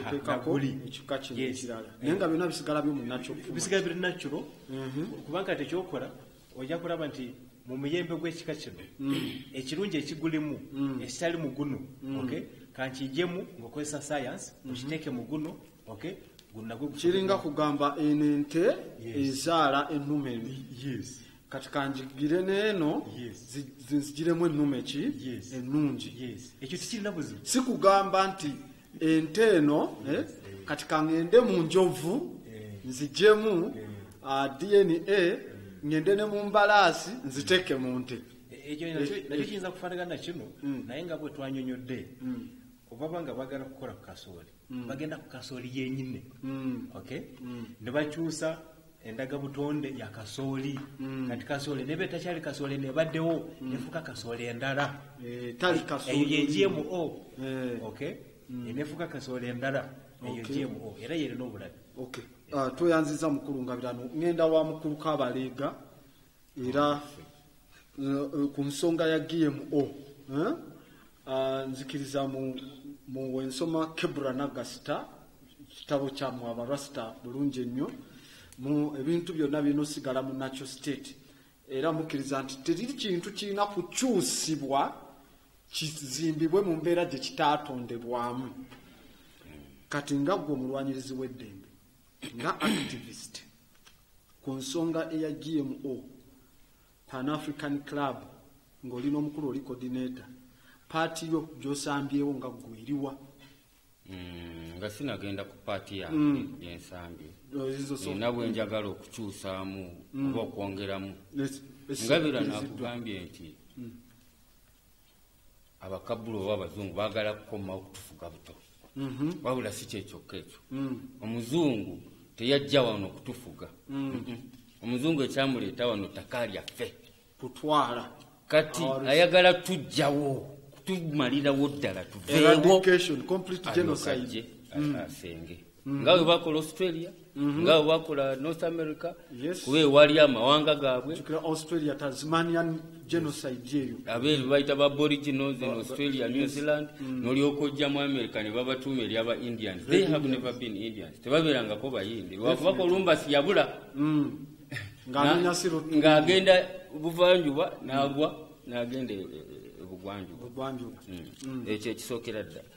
Speaker 1: oteekako ekika kino ekirala naye nga byonna bisigala
Speaker 3: bisigala biri natural kubanga tekyokola ojja kulaba nti mu muyembe gw'ekika kino ekirungi ekigulimu ekitali mu guno kankijjemu ng'okozesa science okiteeke mu guno
Speaker 1: kiringa kugamba eno ente ezaala ennume kati kanjigire neeno zinzigiremu ennume ki ennungi
Speaker 3: ekyo tikirina buzibu
Speaker 1: si kugamba nti ente eno kati kaŋŋende mu njovu nziggyemu DNA ŋŋende ne mu mbalaasi nziteeke mu nte
Speaker 3: ekyo nakyo kiyinza kufaanagana kino naye nga bwe twanyonyodde obaba nga bagala kukola ku kasooli bagenda ku kasooli yennyini ne bakyusa endaga butonde ya kasooli kati kasooli nebe takyali kasooli nebaddewo nefuka kasooli endala
Speaker 1: tali
Speaker 3: eyo
Speaker 1: kasooli
Speaker 3: ye GMO okay enefuka kasooli endala eyo GMO era yerina obulabe
Speaker 1: okay tweyanziza mukulu Ngabirano ngenda wa mukulu Kabaleega era ku nsonga ya GMO nzikiriza mu wensoma Kebra Nagasita kitabo kya mu abarasta bulungi nnyo mu ebintu byonna binosigala mu natural state era mukiriza nti teriri kintu kirina kukyusibwa kizimbibwe mu mbeera gye kitaatondebwamu kati nga gwe omulwanyirizi w'eddembe nga activist ku nsonga eya GMO Pan African Club ng'olina omukulu oli coordinator paati yo gy'osambyewo nga gweriwa
Speaker 7: nga sinagenda ku paati yange yensambi nina bwe njagala okukyusaamu oba okwongeramu Ngabira nakugambye nti abakabbulu oba abazungu baagala kukomawo okutufuga buto wabula si kyekyokka ekyo omuzungu teyajja wano okutufuga omuzungu ekyamuleeta wano ttaka lyaffe
Speaker 1: kutwala
Speaker 7: kati ayagala tujjawo tumalirawo ddala tuveewo asenge nga bwe bakola Australia nga bwe bakola North America kuba ewali amawanga gaabwe
Speaker 1: Australia Tasmanian genocide eyo
Speaker 7: abeeru bayita ba Aboriginals in Australia New Zealand n'olyoka ojja mu America ne babatuuma eri aba Indians they have never been Indians tebabeerangako bayindi lwakuba Columbus yabula ng'agenda buvanjuba n'agwa n'agenda ebugwanjuba ekyo ekisookera ddala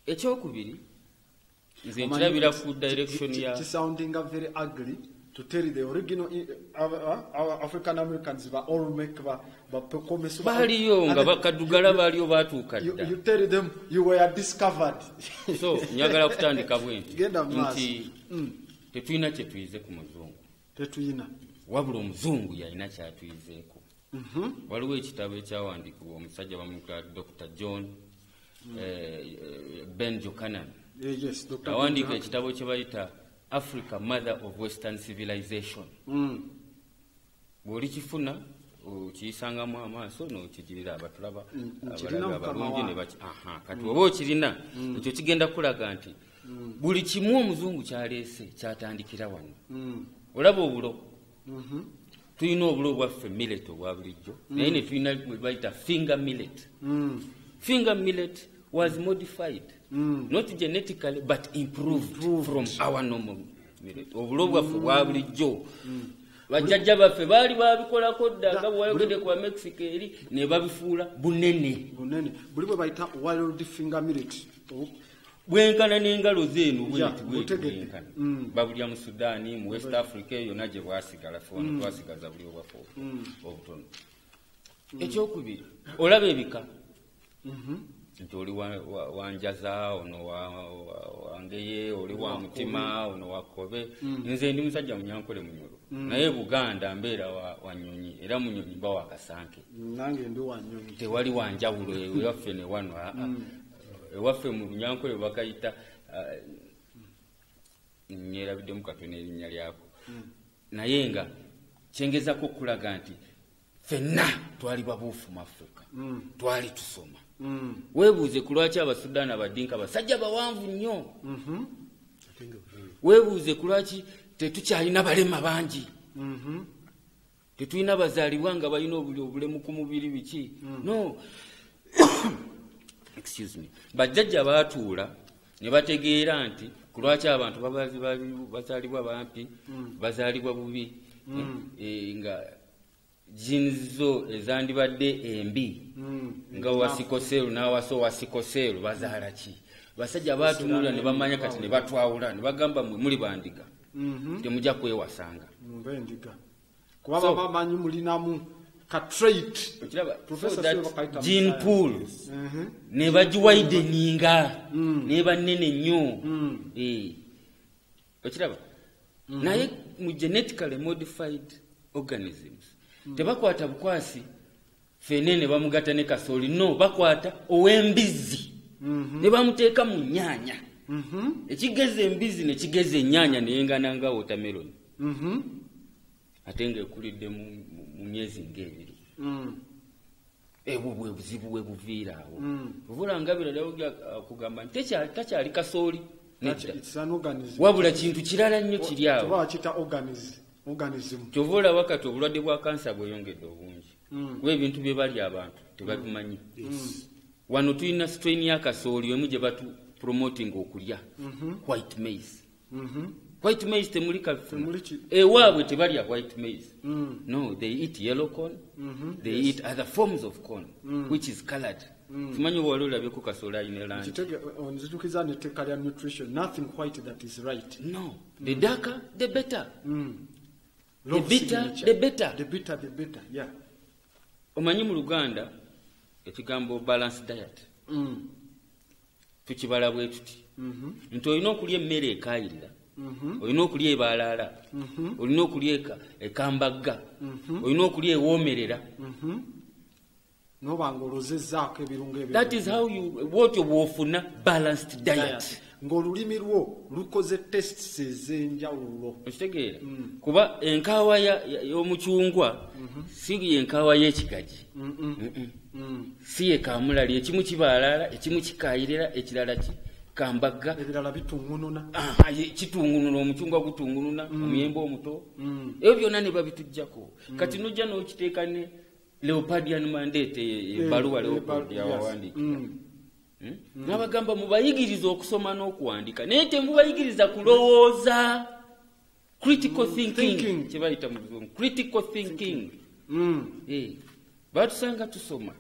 Speaker 7: ekyokubiri nze nkirabira ku direction ya
Speaker 1: sounding very ugly to tell the original African Americans ba all make ba promise
Speaker 7: baliyo nga bakadugala baliyo batuuka dda
Speaker 1: you tell them you were discovered
Speaker 7: so nyagala kutandika bwenti nti tetuyina kyetuyize ku muzungu
Speaker 1: tetuyina
Speaker 7: wabula omuzungu yalina kyatuyizeeko waliwo ekitabo ekyawandiikibwa omusajja bamuyita Dr. John Ben Buchanan
Speaker 1: yes Dr.
Speaker 7: awandiika ekitabo kye bayita Africa Mother of Western Civilization bw'oli kifuna okiyisangamu amaaso n'okigirira abatulaba abalaga abalungi ne baki kati oba okirina ekyo kigenda kulaga nti buli kimu omuzungu kyaleese kyatandikira wano olaba obulo tulina obulo bwaffe millet obwa bulijjo naye ne tulina bwe bayita finger millet finger millet was modified not genetically but improved from our normal millet obulo bwaffe bwa bulijjo bajjajja baffe baali babikolako dda nga bwayogedde ku Mexico eri ne babifuula bunene
Speaker 1: buli bwe bayita wild finger millet
Speaker 7: bwenkana n'engalo zeenu bwenkana babulya mu Sudaani mu West Africa yonna gye bwasigala fona twasigaza buli obwaffe obutono ekyokubiri olaba ebika nti oli wanjaza ono wangeye oli wa mutima ono wakobe nze ndi musajja Munyankole Munyoro naye Buganda mbeera wa Nnyonyi era Munyonyi mba wa Kasanke
Speaker 1: nange ndi wa Nnyonyi
Speaker 7: tewali wanjawulo ewaffe ne wano ewaffe mu Bunyankole bakayita nyerabiddemu katone erinnya lyako naye nga kyengezako okulaga nti ffenna twali babuufu mu Afrika twali tusoma weebuuze ku lwaki Abasudaani Abadinka basajja bawanvu nnyo weebuuze ku lwaki tetukyalina balema bangi tetulina bazaalibwa nga balina obulemu ku mubiri biki no excuse me bajjajja baatuula ne bategeera nti ku lwaki abantu bazaalibwa bampi bazaalibwa bubi nga jinzo ezandibadde embi nga wasikoseru n'awaso wasikoseru bazaala ki basajja baatunula ne bamanya kati ne batwawula ne bagamba muli bandiga temujja kwewasanga
Speaker 1: mbendiga kuba bamanyi mulinamu ka trait
Speaker 7: gene pool ne bagiwaideninga ne banene nnyo okiraba naye mu genetically modified organisms tebakwata bukwasi fene ne bamugata ne kasooli no bakwata ow'embizi ne bamuteeka mu nnyaanya ekigeza embizi ne kigeza ennyaanya neyengana nga watermelon ate ng'ekulidde mu myezi ng'ebiri ebwo bwe buzibu bwe buviira awo Vvula Ngabire Daudi kugamba nti takyali kasooli wabula kintu kirala nnyo kiri awo kyova olaba kati obulwadde bwa kansa bweyongedde obungi kuba ebintu bye bali abantu tebabimanyi wano tulina strain ya kasooli emu gye batu promoting okulya white maize white maize temuli kafuna ewaabwe tebalya white maize no they eat yellow corn they eat other forms of corn which is colored simanyi wali olabyeko kasooli ayina langi
Speaker 1: onzitukiza netteeka lya nutrition nothing white that is right
Speaker 7: no the darker the better
Speaker 1: the
Speaker 7: bitter the better
Speaker 1: yeah
Speaker 7: omanyi mu Luganda ekigambo balanced diet tukibala bwe tuti nti olina okulya emmere ekaayirira olina okulya ebaalaala olina okulya ekambagga olina okulya ewoomerera
Speaker 1: nobanga olozezzaako ebirungo ebyo
Speaker 7: that is how you bwotyo bw'ofuna balanced diet
Speaker 1: ng'olulimi lwo lukoze tests ez'enjawulo
Speaker 7: okitegeera kuba enkaawa y'omucungwa si yenkaawa y'ekigagi si ye kaamulali ekimu kibaalaala ekimu kikaayirira ekirala kambagga
Speaker 1: ebirala bitungununa
Speaker 7: kitungununa omucungwa gutungununa omuyembe omuto ebyo byonna ne babitujjako kati nojja n'okiteeka ne Leopardian mandate ebbaluwa Leopold yawawandiikira n'abagamba mubayigiriza okusoma n'okuwandiika naye temubayigiriza kulowooza critical thinking kyebayita mu Luzungu critical thinking batusanga tusoma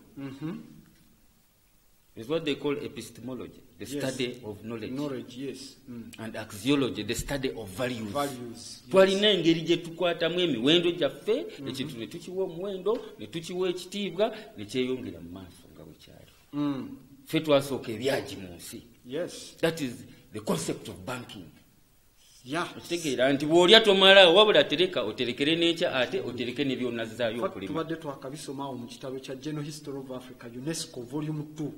Speaker 7: is what they call epistemology the study of knowledge
Speaker 1: yes
Speaker 7: and axiology the study of values twalina engeri gye tukwatamu emiwendo gyaffe ekintu ne tukiwa omuwendo ne tukiwa ekitiibwa ne kyeyongera mu maaso nga bwe kyali ffe twasooka ebyagi mu nsi that is the concept of banking okitegeera nti bw'olya tomalaawo wabula tereka oterekere n'ekya ate otereke ne byonnazaayo okulima
Speaker 1: tubadde twakabisomawo mu kitabo kya General History of Africa UNESCO volume 2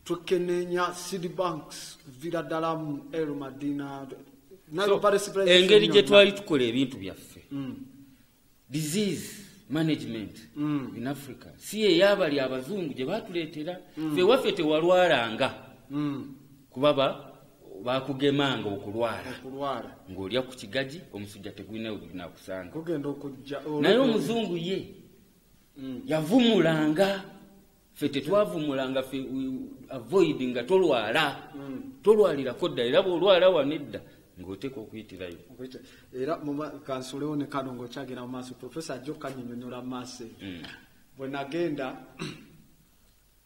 Speaker 1: twekenneenya seed banks vira ddala mu El Madina
Speaker 7: engeri gye twali tukola ebintu byaffe disease management in Africa si eyabali abazungu gye batuleetera ffe waffe tewalwalanga kuba bakugemanga okulwala ng'olya ku kigaji omusujja tegulina nakusanga naye omuzungu ye yavumulanga ffe tetwavumulanga ffe avoid nga tolwalirako ddala era bw'olwala wano edda ng'oteeka okuyitirayo
Speaker 1: era kansulewo ne kano ng'okyagenda mu maaso profesa ajja okanyonyonyola mu maaso bwe nagenda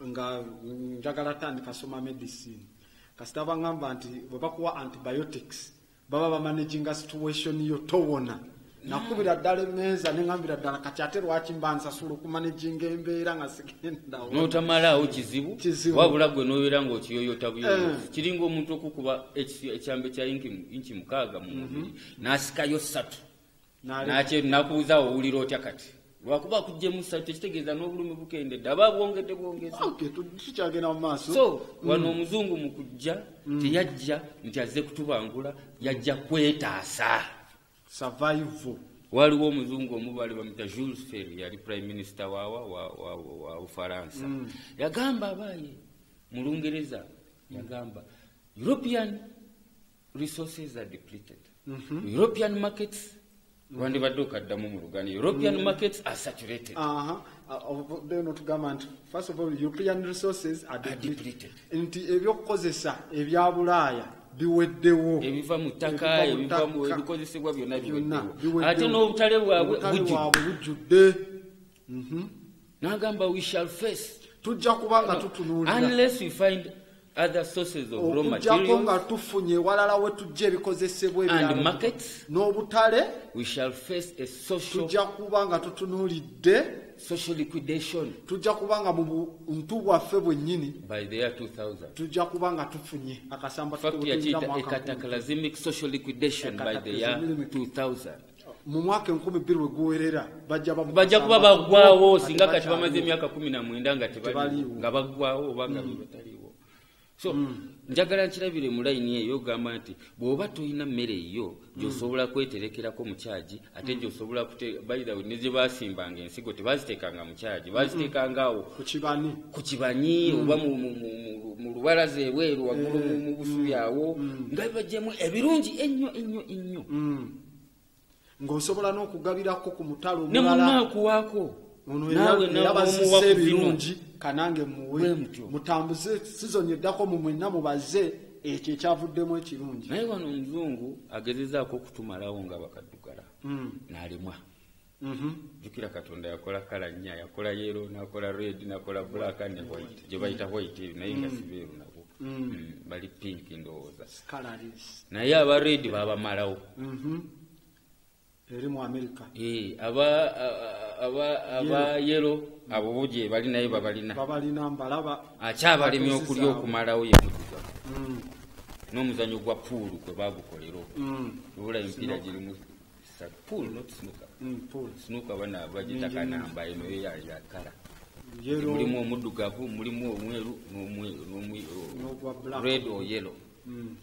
Speaker 1: nga njagala tandika soma medicine kasita baŋŋamba nti bwe bakuwa antibiotics baba bamanaginga situation yo towona nakubira ddala emmeeza neŋŋambira ddala kati ate lwaki mba nsasula okumanaginga embeera nga sigenda
Speaker 7: n'otamalaawo kizibu wabula gwe n'obeera ng'okiyoyota buyoyozi kiringa omuntu okukuba ekyambe kya inki 6 mu mubiri n'asikayo 3 nakubuuzaawo owulira otya kati lwakuba akuggyemu 3 tekitegeeza n'obulumi bukendedde aba bwongedde
Speaker 1: tukyagenda mu maaso
Speaker 7: so wano omuzungu mu kujja teyajja nti azze kutubangula yajja kwetaasa
Speaker 1: survival
Speaker 7: waliwo omuzungu omu baali bamuyita Jules Ferry yali prime minister wa Ufaransa yagamba abaaye mu Lungereza yagamba European resources are depleted European markets wandibadde okaddamu mu Luganda European markets are saturated
Speaker 1: first of all European resources are depleted nti ebyokukozesa ebya Bulaaya biweddewo
Speaker 7: ebiva mu ttaka ebiva mu ebikozesebwa byonna biweddewo ate n'obutale bwabwe
Speaker 1: bujjudde
Speaker 7: n'agamba we shall face
Speaker 1: tujja kubanga tutunuulira
Speaker 7: unless we find other sources of raw
Speaker 1: materials nga tufunye walala we tujja ebikozesebwa
Speaker 7: and markets
Speaker 1: n'obutale
Speaker 7: we shall face a social
Speaker 1: tujja kubanga tutunuulidde
Speaker 7: social liquidation
Speaker 1: tujja kubanga mu buntu bwaffe bwennyini
Speaker 7: by the year 2000
Speaker 1: tujja kubanga tufunye akasamba
Speaker 7: tukiyita a cataclysmic social liquidation by the year 2000
Speaker 1: mu mwaka 12 we guwerera
Speaker 7: bajja kuba baggwawo singa kati bamaze emyaka 19 nga tebaliwo nga baggwawo oba nga bataliwo so njagala nkirabire mu layini eyo ogamba nti bw'oba tolina mmere eyo gy'osobola kweterekerako mu kyagi ate gy'osobola bayirawe ne gye baasimbanga ensigo tebaziteekanga mu kyagi baziteekanga awo ku kibanyi oba mu lubalaza ebweru waggulu mu busubi awo nga bibajjemu ebirungi ennyo
Speaker 1: ng'osobola n'okugabirako ku mutalo
Speaker 7: ne munaakuwaako
Speaker 1: nawe yabazizza ebirungi kanange muwe mutambuze sizoni eddako mu mwenna mubaze ekyo ekyavuddemu ekirungi
Speaker 7: naye wano omuzungu agezezaako okutumalawo nga bakaddugala n'alimwa jukira katonda yakola kala nnya yakola yero nakola red nakola black ne white gye bayita white naye nga sibeeru nabo bali pink ndowooza naye aba red babamalawo
Speaker 1: eri mu America
Speaker 7: aba yero abo buje bali naye babalina
Speaker 1: mbalaba
Speaker 7: akyabalimye okulya okumalawo ye muduga n'omuzanyo gwa pool kwe bagukolera obula empira giri mu pool not snooker snooker bana bagitaka namba eno ya kala mulimu omuddugavu mulimu omweru red or yellow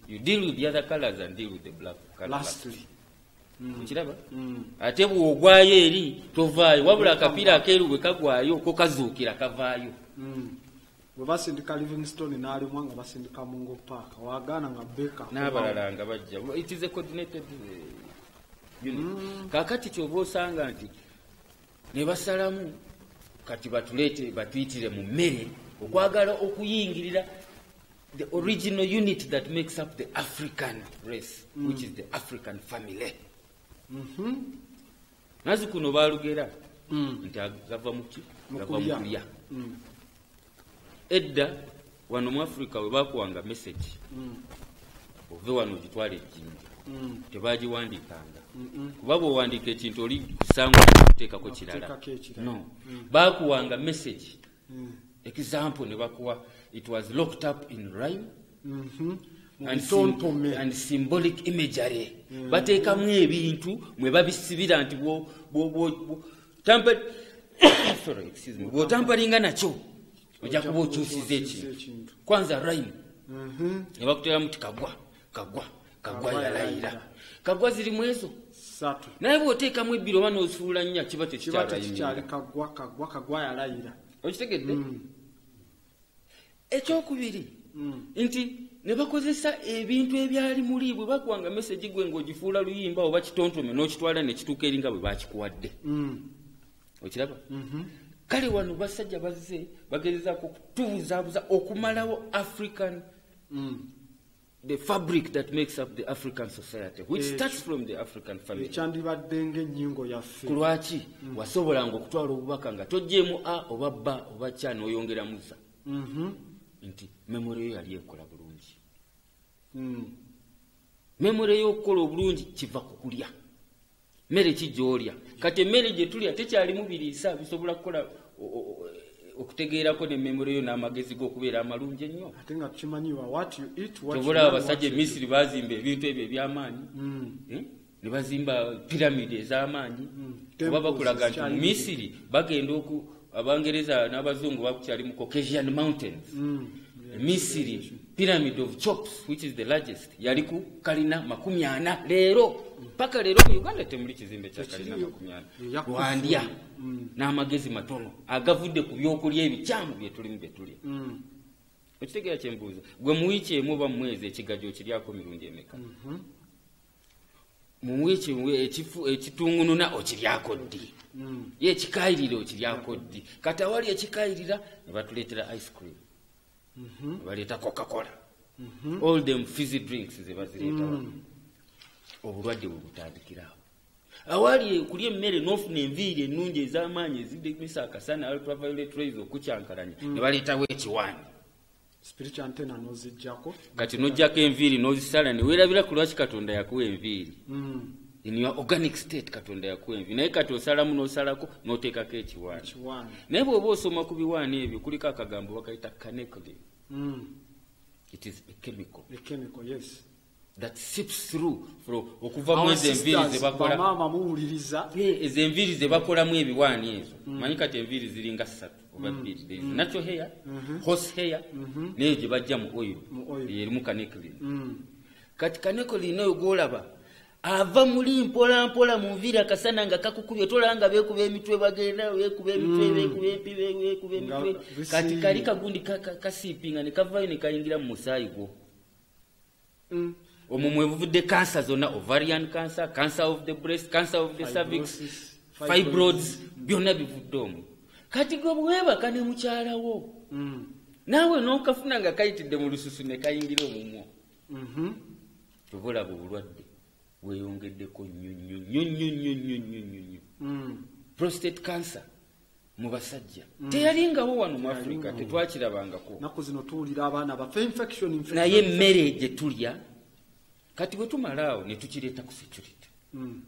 Speaker 7: you deal with the other colors and deal with the black color
Speaker 1: lastly
Speaker 7: kiraba ate bw'ogwayo eri tovaayo wabula akapiira akeeru bwe kagwayo ko kazuukira kavaayo
Speaker 1: bwe basindika Livingstone n'alimwa nga basindika Mungo Park wagaana nga Beka
Speaker 7: n'abalala nga bajja it is a coordinated unit kaakati ky'oba osanga nti ne basalamu kati batuleete batuyitire mu mmere okwagala okuyingirira the original unit that makes up the African race which is the African family. Nazi kuno balugera nti agava mukulya edda wano mu Africa we bakuwanga message ove wano gitwale ejjinja tebagiwandiikanga kuba bw'owandiika ekintu oli kusangwa kuteekako kirala no bakuwanga message example ne bakuwa it was locked up in rhyme and symbolic imagery bateekamu ebintu mwe babisibira nti bw'otampalinga nakyo ojja kuba okyusiza ekintu kwanza rhyme ne bakutera muti kagwa yalayira kagwa ziri mu ezo naye bw'oteekamu ebbiro oba n'osuula nnya kiba tekikyali
Speaker 1: kagwa yalayira
Speaker 7: okitegedde ekyokubiri nti ne bakozesa ebintu ebyali muli bwe bakuwanga message gwe ng'ogifuula luyimba oba kitontome n'okitwala ne kituuka eri nga bwe bakikuwadde okiraba kale wano basajja bazze bagezezaako okutubuzaabuza okumalawo African the fabric that makes up the African society which starts from the African family
Speaker 1: ekyandibadde ng'ennyingo yaffe
Speaker 7: ku lwaki wasobolanga okutwala obubaka nga toggyeemu a oba ba oba kya n'oyongeramu za nti memore yo yali ekola bulungi memore y'okukola obulungi kiva ku kulya mmere ki gy'olya kati emmere gye tulya tekyalimu biriisa bisobola kukola okutegeerako ne memore yo n'amagezi g'okubeera amalungi ennyo
Speaker 1: ate nga tukimanyiwa
Speaker 7: tobola abasajja emisiri baazimba ebintu ebyo eby'amaanyi ne bazimba piramidi ez'amaanyi oba bakulaga nti mu misiri bagenda abangereza n'abazungu bakukyali mu Caucasian mountains Misiri pyramid of Cheops which is the largest yali ku kalina 40 leero paka leero mu Uganda temuli kizimbe kya kalina 40 wandya n'amagezi matono agavudde ku byokulya ebikyamu bye tulya okitegeera kyembuuza gwe mu wiiki emu oba mu mwezi ekigajo okiryako mirundi emeka mu wiiki ekitungununa okiryako ddi ye ekikayirira okiryako ddi kati awali ekikayirira ne batuleetera ice cream baleeta Coca-Cola all them fizzy drinks ze bazireeta wano obulwadde bwe butandikirawo awali kulya emmere n'ofuna enviiri ennungi ez'amaanyi ezidemisa akasana ultraviolet rays okukyankalanya ne baleetawo ekiwani
Speaker 1: spiritual antenna n'ozijjako
Speaker 7: kati n'ojjako enviiri n'ozisala ne weerabira ku lwaki Katonda yakuwa enviiri in your organic state Katonda yakuwa enviiri naye kati osalamu n'osalako n'oteekako ekiwaani naye bw'oba osoma ku biwaani ebyo kuliko akagambo bakayita cannabis it is a chemical
Speaker 1: yes
Speaker 7: that seeps through okuva mu ezo enviiri ze bakola
Speaker 1: bamaama muwuliriza
Speaker 7: ezo enviiri ze bakolamu ebiwaani ezo manyi kati enviiri ziringa 3 oba 2 there is natural hair horse hair neyo gye bajja mu oil erimu kanekolin kati kanekolin oyo gwolaba ava muli mpola mu nviiri akasana nga kakukubye tolanga beekuba emitwe bagenda beekuba emitwe beekuba emitwe kati kali kagundi kasiipinga ne kavayo ne kayingira mu musaayi gwo omwo mwevuvudde cancer zonna ovarian cancer, cancer of the breast, cancer of the cervix, fibroids byonna bivudde omwo kati gwe bwebaka ne mukyalawo naawe n'okafuna nga kayitidde mu lususu ne kayingira omumwo tobolaba obulwadde bweyongeddeko nnyo prostate cancer mu basajja teyalingawo wano mu Africa tetwakirabangako
Speaker 1: naku zino tuwulira abaana bafe infection
Speaker 7: naye emmere gye tulya kati bwe tumalaawo ne tukireeta ku security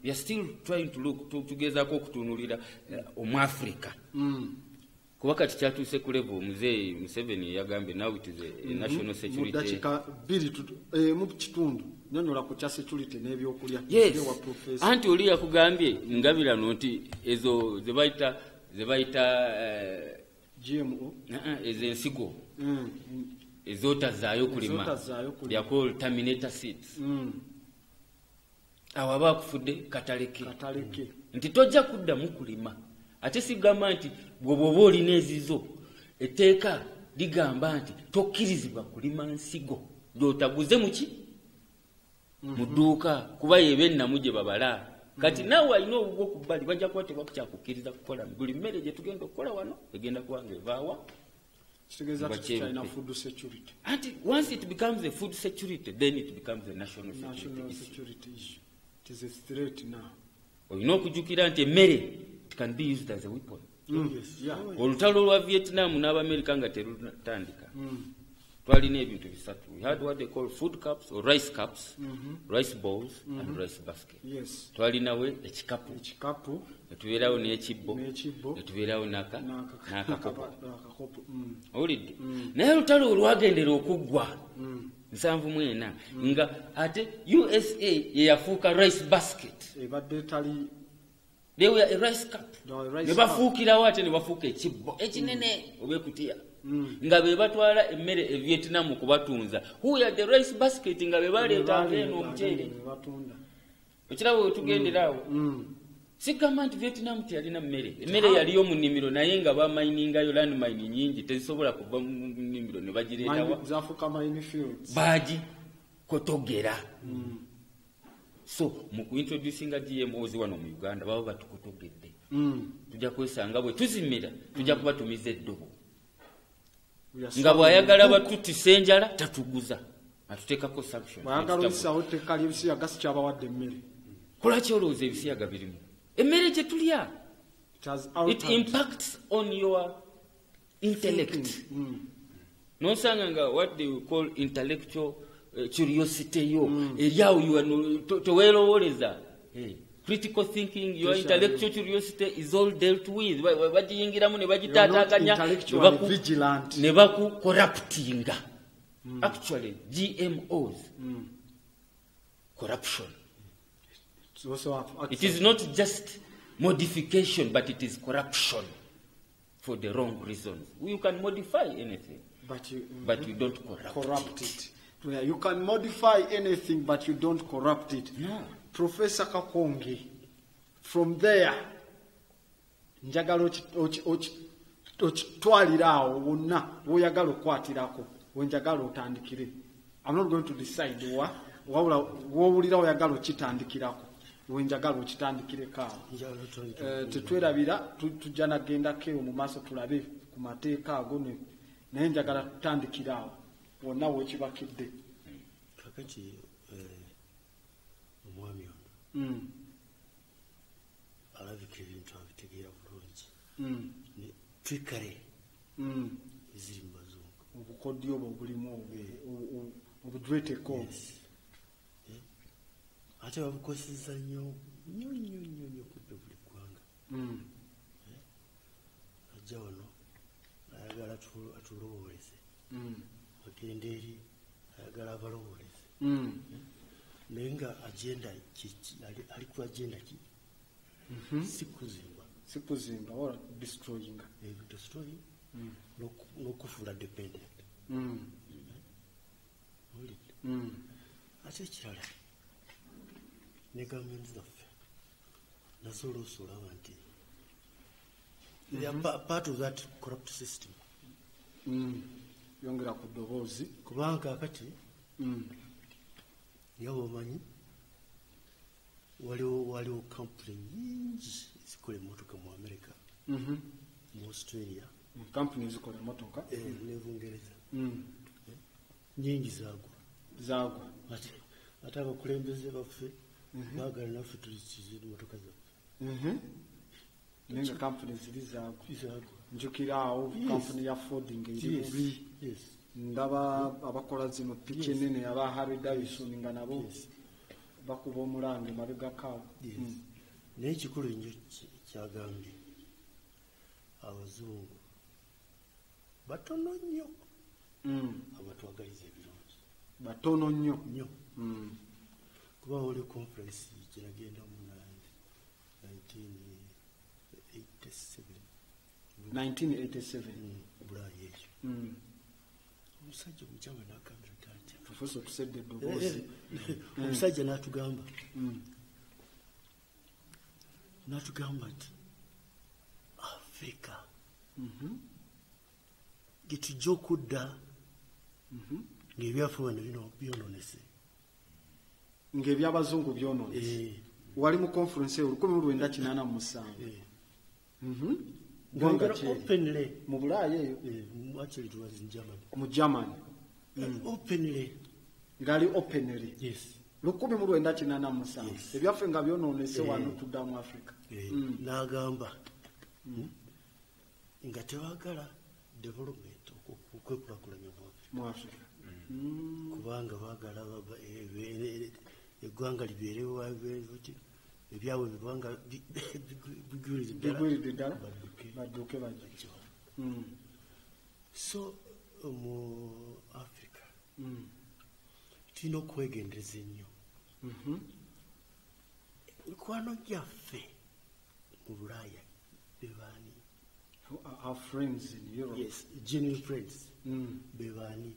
Speaker 7: we are still trying to look tugezaako okutunuulira Omu-Africa kuba kati kyatuuse ku level omuzeeyi Museveni yagambye now it is a national security
Speaker 1: mudakiika 2 mu kitundu nyonyola ku kya security n'ebyokulya
Speaker 7: yes anti oli yakugambye ngabirano nti ezo ze bayita
Speaker 1: GMO
Speaker 7: ezo ensigo ezotazaayo kulima byakol terminator seeds awo aba akufudde kataleke nti tojja kuddamu kulima ate sigamba nti bw'oba olina ezizo etteeka ligamba nti tokkirizibwa kulima nsigo gy'otaguze muki mu dduuka kuba yeba ennamu gye babala kati naawe alina obugwo ku bbali bajja kuba tebakukyakukkiriza kukola buli mmere gye tugenda okukola wano egenda kubanga evaawa
Speaker 1: food security.
Speaker 7: And once it becomes a food security, then it becomes a national
Speaker 1: security issue. It is a threat now.
Speaker 7: Olina okujjukira nti emmere it can be used as a weapon. Olutalo lwa Vietnam n'Abamerika nga terutandika twalina ebintu bisatu. We had what they call food cups or rice cups, rice bowls and rice basket. Twalinawe ekikapu netubeerawo n'ekibbo netubeerawo n'akakopo. Olidde naye olutalo olwagendera okuggwa 74 nga ate USA ye yafuuka rice basket they were a rice cup ne bafuukirawo ate ne bafuuka ekibbo ekinene obekutiya nga be batwala emmere e Vietnam kubatunza who had the rice basket nga be baleetanga eno omuceere ekirabo wetugenderaawo sigamba nti Vietnam teyalina emmere yaliyo mu nnimiro naye nga bamayiningayo land mine nyingi tezisobola kuva mu nnimiro ne bagireetawa bagikotogera so mu kuintroducinga GMOs wano mu Uganda baba batukotogedde tujja kwesanga bwe tuzimira tujja kuba tumiza eddobo nga bw'ayagala batutisa enjala tatuguza atuteekako sanction kolaki olowooza ebisiyaga birimu emmere gye tulya it impacts on your intellect nosanga nga what they call intellectual curiosity yo eryawo teweerowooleza critical thinking your intellectual curiosity is all dealt with bagiyingiramu ne bagitaataaganya ne bakucorruptinga actually GMOs corruption it is not just modification but it is corruption for the wrong reasons. You can modify anything but you don't corrupt it.
Speaker 1: You can modify anything but you don't corrupt it.
Speaker 7: No.
Speaker 1: Professor Kakonge, from there njagala okitwaliraawo wonna woyagala okwatirako wenjagala otandikire. I'm not going to decide wabula wowulira oyagala okitandikirako wenjagala okitandikireko awo tetwerabira tujja nagendako eyo mu maaso tulabe ku mateeka ago naye njagala tutandikiraawo wonna wekibakidde
Speaker 2: kakati omwami ono alabika ebintu abitegeera bulungi twikale eziri mu bazungu
Speaker 1: obukodyo obwo bulimu obujweteko
Speaker 2: ate babukozesa nnyo kudde buli ggwanga ajja wano ayagala atulowooleze agenda eri ayagala abalowooleze naye nga agenda ali ku agenda ki si kuzimba
Speaker 1: si kuzimba or destroying
Speaker 2: destroying n'okufuula dependent ate ekirala ne gavumenti zaffe nazo oluusi olaba nti they are part of that corrupt system
Speaker 1: yongera ku ddoboozi
Speaker 2: kubanga kakati nga bwomanyi waliwo kampuni nyingi zikola emmotoka mu America mu Australia
Speaker 1: kampuni zikola emmotoka
Speaker 2: ne Bungereza nyingi zaagwa ate abakulembeze baffe baagala naffe tulikize emmotoka zaffe
Speaker 1: nenga kampuni ziri zaagwa njukira awo kampuni ya Ford ng'eri ndaba abakola zino piki enene aba Harley Davidson nga nabo bakuba omulange mabega kaawo
Speaker 2: naye ekikulu ennyo kyagambye abazungu batono nnyo abatwagaliza ebirungi
Speaker 1: batono nnyo
Speaker 2: kuba waliwo conference gyenagenda mu
Speaker 1: 1987
Speaker 2: Bulaayi ekyo omusajja omujama n'agambira tatya
Speaker 1: tufuuse otusedde eddoboozi
Speaker 2: omusajja n'atugamba nti Afrika gitujja okudda ng'ebyaffe wano bino byononese
Speaker 1: ng'ebyabazungu byononese wali mu conference eyo 1987
Speaker 2: openly
Speaker 1: mu Bulaayi eyo
Speaker 2: actually it was in Germany
Speaker 1: mu Germany
Speaker 2: openly
Speaker 1: ngali openly 1987
Speaker 2: Yes.
Speaker 1: ebyaffe nga byononese wano tudda mu Africa
Speaker 2: n'agamba nga tebagala development okwekulakulanya
Speaker 1: mu Africa
Speaker 2: kubanga baagala eggwanga libeerewo ebyabwe bibanga
Speaker 1: bigwiridde ddala badduke bajja
Speaker 2: so mu Africa tulina okwegendereza ennyo mikwano gyaffe mu Bulaaya bebaani
Speaker 1: our friends in Europe
Speaker 2: yes genuine friends bebaani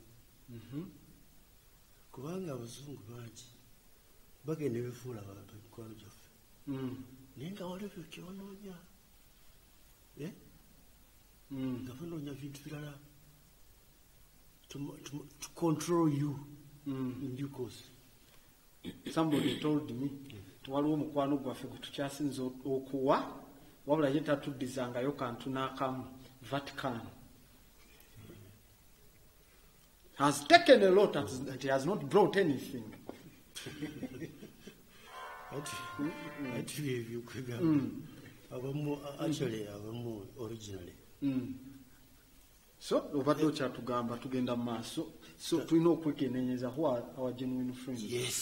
Speaker 2: kubanga abazungu bangi bagenda ebifuula mikwano gyaffe naye nga waliwo kyonoonya nga banoonya bintu birala to control you in due course.
Speaker 1: Somebody told me waliwo mukwano gwaffe gwe tukyasinza okuwa wabula ye tatuddizangayo kantu n'akamu Vatican has taken a lot that he has not brought anything.
Speaker 2: Ati ebyo kwegamba abamu actually abamu originally
Speaker 1: so obadde okyatugamba tugenda mu maaso so tulina okwekenenyeza who are our genuine friends.
Speaker 2: yes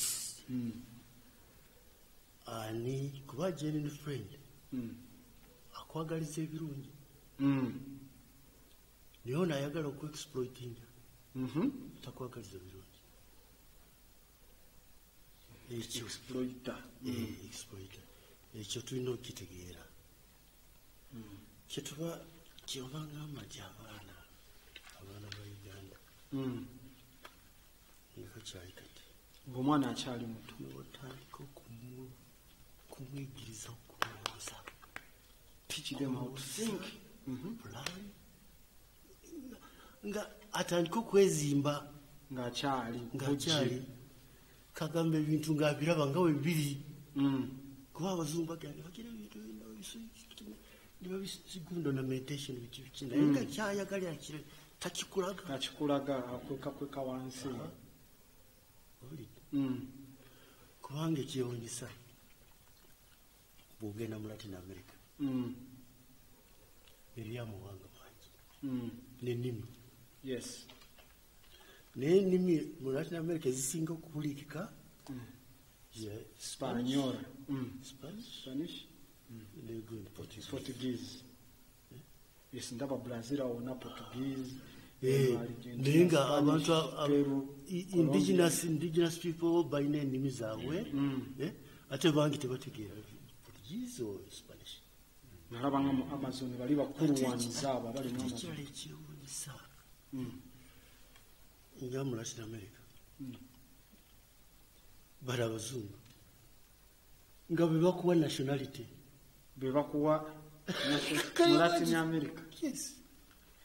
Speaker 2: ani kuba genuine friend akwagaliza ebirungi naye ono ayagala okuexploitinga takwagaliza birungi
Speaker 1: exploiter
Speaker 2: ekyo tulina okukitegeera kyetuba kyobangamba nti abaana ba Uganda nekakyali kati
Speaker 1: ng'omwana akyali muto
Speaker 2: otandika kumwigiriza okulowooza
Speaker 1: teach them how to think
Speaker 2: plan nga atandika okwezimba ng'akyali kagamba ebintu ng'abiraba nga we biri kuba abazungu bagenda bagira ebintu nibabisigunda na meditation biki naye nga kyayagalira takikulaga
Speaker 1: akwekakweka wansi
Speaker 2: kubanga ekyewunyisa bwogenda mu Latin America ebyamawanga mangi n'ennimi
Speaker 1: yes
Speaker 2: naye ennimi mu Latin America ezisinga okubulikika
Speaker 1: Spanish
Speaker 2: Portuguese.
Speaker 1: Yes, ndaba Brazil awona Portuguese
Speaker 2: naye nga abantu indigenous people balina ennimi zaabwe ate bangi tebategeera Portuguese or Spanish.
Speaker 1: nalabanga mu Amazon bali bakulu wanzaaba bali mu Amazon.
Speaker 2: Ekyalo ekyewuunyisa nga mu Latin America bali abazungu nga bwe bakuwa nationality
Speaker 1: be bakuwa mu Latin America.
Speaker 2: Yes.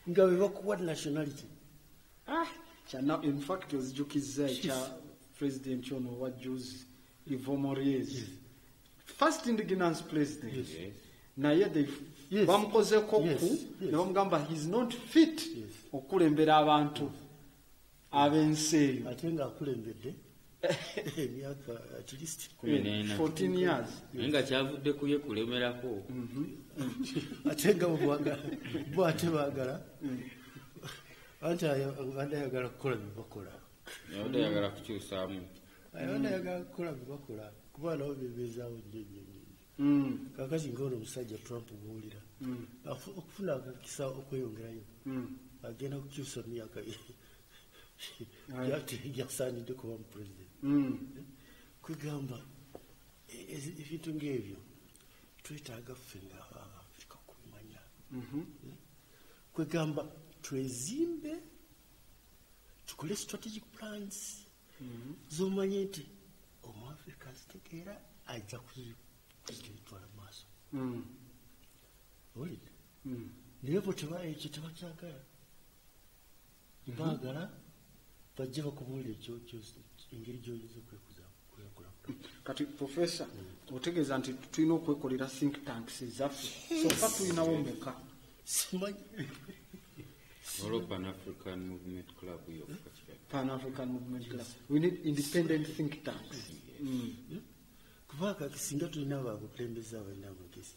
Speaker 2: nga bwe bakuwa nationality
Speaker 1: Kyana in fact ozijukizza ekya president ono wa juzi Evo Morales. First indigenous president. Naye bamukozeko ku ne bamugamba he's not fit okulembera abantu ab'ensi eyo.
Speaker 2: ate nga akulembedde emyaka at least
Speaker 1: 14 years.
Speaker 7: nga kyavudde kuye kulemerako
Speaker 2: ate nga bo ate baagala anti Uganda ayagala kukola bye bakola
Speaker 7: yabadde yagala kukyusaamu
Speaker 2: Uganda ayagala kukola bye bakola kuba nabo bebeezaawo nnyo kakati ngaono omusajja Trump bwowulira okufuna akakisa okweyongerayo agenda kukyusa myaka gyasaanidde kuba mu president kwegamba ebintu ng'ebyo twetaaga ffe nga Afrika kubimanya kwegamba twezimbe tukole strategic plans z'omanye nti omuafrika azitegeera ajja kuzitwala maaso olidde naye bo ekyo tebakyagala baagala bajja bakubuulira engeri gy'oyinza okwekulakulana.
Speaker 1: Kati professor otegeeza nti tulina okwekolera think tanks ezaffe sofa tulinawo mmeka?
Speaker 2: Simanyi.
Speaker 7: Pan-African Movement Club
Speaker 1: Pan-African Movement Club. We need independent think tanks.
Speaker 2: Kubanga singa tulina abakulembeze abalina amagezi.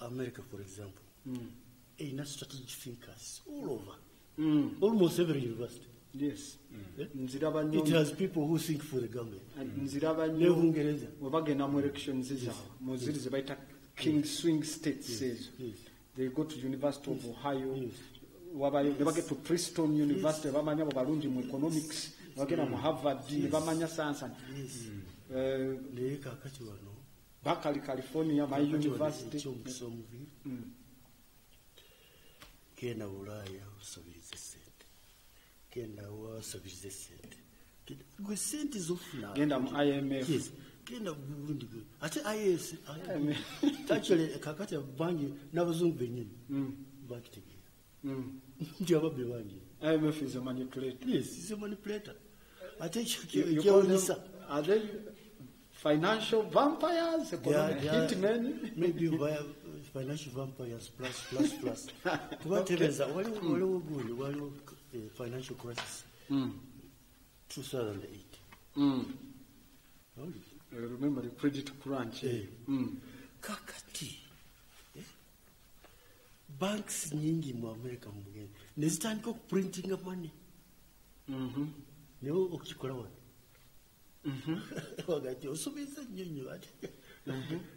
Speaker 2: America, for example, erina strategic thinkers all over. Almost every university.
Speaker 1: Yes.
Speaker 2: It has people who think for the government.
Speaker 1: Nebungereza webagenda mu elections zaabwe mu ziri ze bayita king swing states ezo. They go to University of Ohio. They get to Princeton University. Bamanya balungi mu economics. Bagenda mu Harvard. Bamanya science.
Speaker 2: Naye kakati wano
Speaker 1: Berkeley, California, my university.
Speaker 2: Genda Bulaaya osabirize sente. Genda wasabirize sente. Gwe sente zofuna.
Speaker 1: Genda mu IMF.
Speaker 2: Yes. Genda Burundi gwe. Ate IS. Actually kakati bangi n'abazungu bennyini. Bakitegeera. Nti ababbi bangi.
Speaker 1: IMF is a manipulator.
Speaker 2: Yes, he's a manipulator. Ate
Speaker 1: you call them, are they financial vampires? Hitmen?
Speaker 2: Maybe financial vampires plus. Kubategeeza waliwo gundi waliwo financial crisis 2008.
Speaker 1: I remember the credit crunch.
Speaker 2: Kakati banks nyingi mu America mu bugeni nezitandika okuprintinga money. Naye okukikola wano wagati osubiza nnyo ate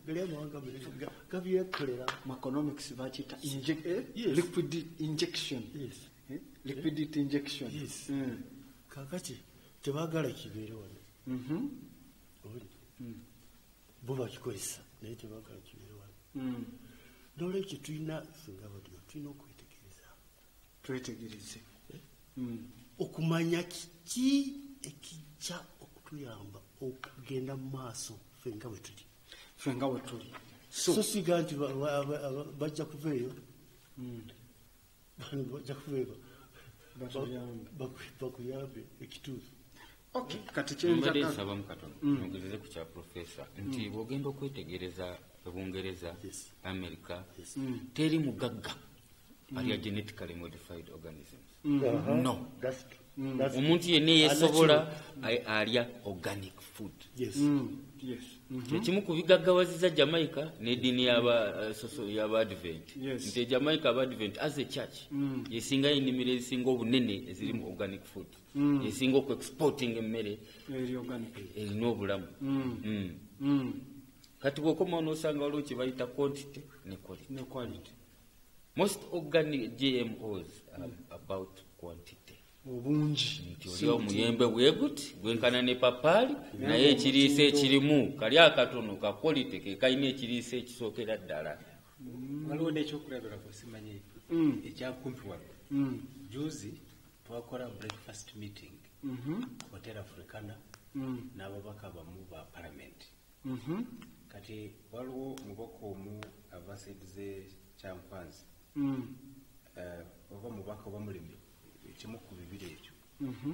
Speaker 2: gali amawanga gabyekolera
Speaker 1: mu economics bakiyita liquidity injection. Liquidity injection.
Speaker 2: Kakati tebaagala kibeere wano. Bo bakikozesa naye tebaagala kibeere wano. N'olwekyo tulina nga badiba tulina
Speaker 1: twetegereze
Speaker 2: okumanya kiki ekijja okutuyamba okugenda mu maaso ffe nga bwe tuli. So siga nti bajja kuva eyo bakuyambe ekituufu.
Speaker 1: Kati
Speaker 7: mbadde nsaba mu katono nogezeze ku kya profesa nti bw'ogenda okwetegereza Bungereza, America, teri mugagga alya genetically modified organisms. No. Omuntu yenna yesobola alya organic food. Ekimu ku bigaggawaziza Jamaica n'eddiini y'aba Advent. Nti Jamaica aba Advent as a church yesinga ennimiro ezisinga obunene ezirimu organic food. Yesinga oku-exporting emmere erina obulamu. Kati bw'okoma n'osanga waliwo kye bayita quantity ne quality. Most organic GMOs are about quantity.
Speaker 1: obungi
Speaker 7: Nti oli omuyembe bweguti gwenkana ne papaali naye ekiriisa ekirimu kali akatono ka quality ke kalina ekiriisa ekisookera ddala.
Speaker 3: waliwo n'ekyokulabirako simanyi ekyakumpi wano juzi twakola breakfast meeting hotel africana n'ababaka bamu ba parliament kati waliwo omubaka omu ava saidi z'ekyankwanzi oba mubaka oba mulimi kimu ku bibiri ekyo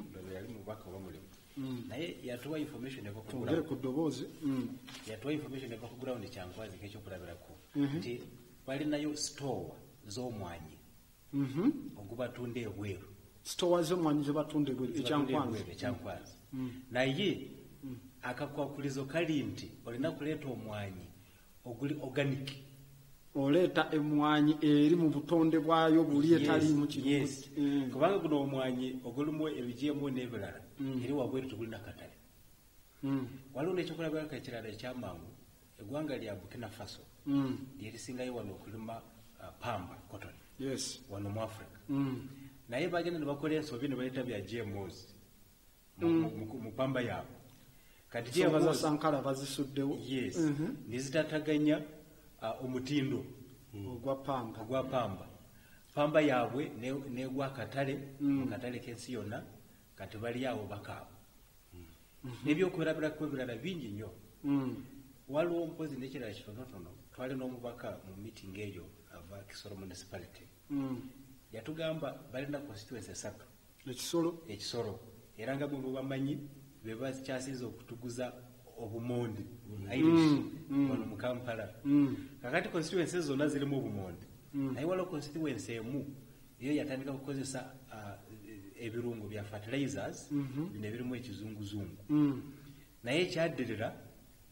Speaker 3: ndobe yali mubaka oba mulimi naye yatuwa information eva
Speaker 1: tongere ku ddoboozi
Speaker 3: yatuwa information eva ku ground kyankwanzi ng'ekyokulabirako nti balinayo store z'omwanyi ogubatunda ebweru
Speaker 1: sitowa z'omwanyi zebatunda ebweru
Speaker 3: ekyankwanzi naye akakwakulizo kali nti olina kuleeta omwanyi oguli organic
Speaker 1: oleeta emwanyi eri mu butonde bwayo buli etaliimu
Speaker 3: yes. Kubanga guno omwanyi ogulimu ebigyemu n'ebirala eri wabweru tegulina katale waliwo n'ekyokulabirako ekirala ekyamangu eggwanga lya Burkina Faso lyerisingayo wano okulima pamba cotton wano mu Africa naye bagenda ne bakola ensobi ne baleeta bya GMOs mu pamba yaabwe kati
Speaker 1: GMOs Sankara bazisuddewo
Speaker 3: nezitataganya omutindo ogwa pamba yaabwe negwa katale mu katale k'ensi yonna kati bali awo bakaabo n'ebyokulabirako ebirala bingi nnyo waliwo mpozi n'ekirala kitonotono twali n'omubaka mu meeting eyo ava Kisoro municipality yatugamba balina constituency 3 ekisoro era nga bwe bamanyi be bakyasinza okutuguza obumondi Irish wano mu Kampala kakati constituency zonna zirimu obumondi naye waliwo constituency emu iyo yatandika kukozesa ebirungo bya fertilizers bino ebirimu ekizunguzungu naye ekyaddirira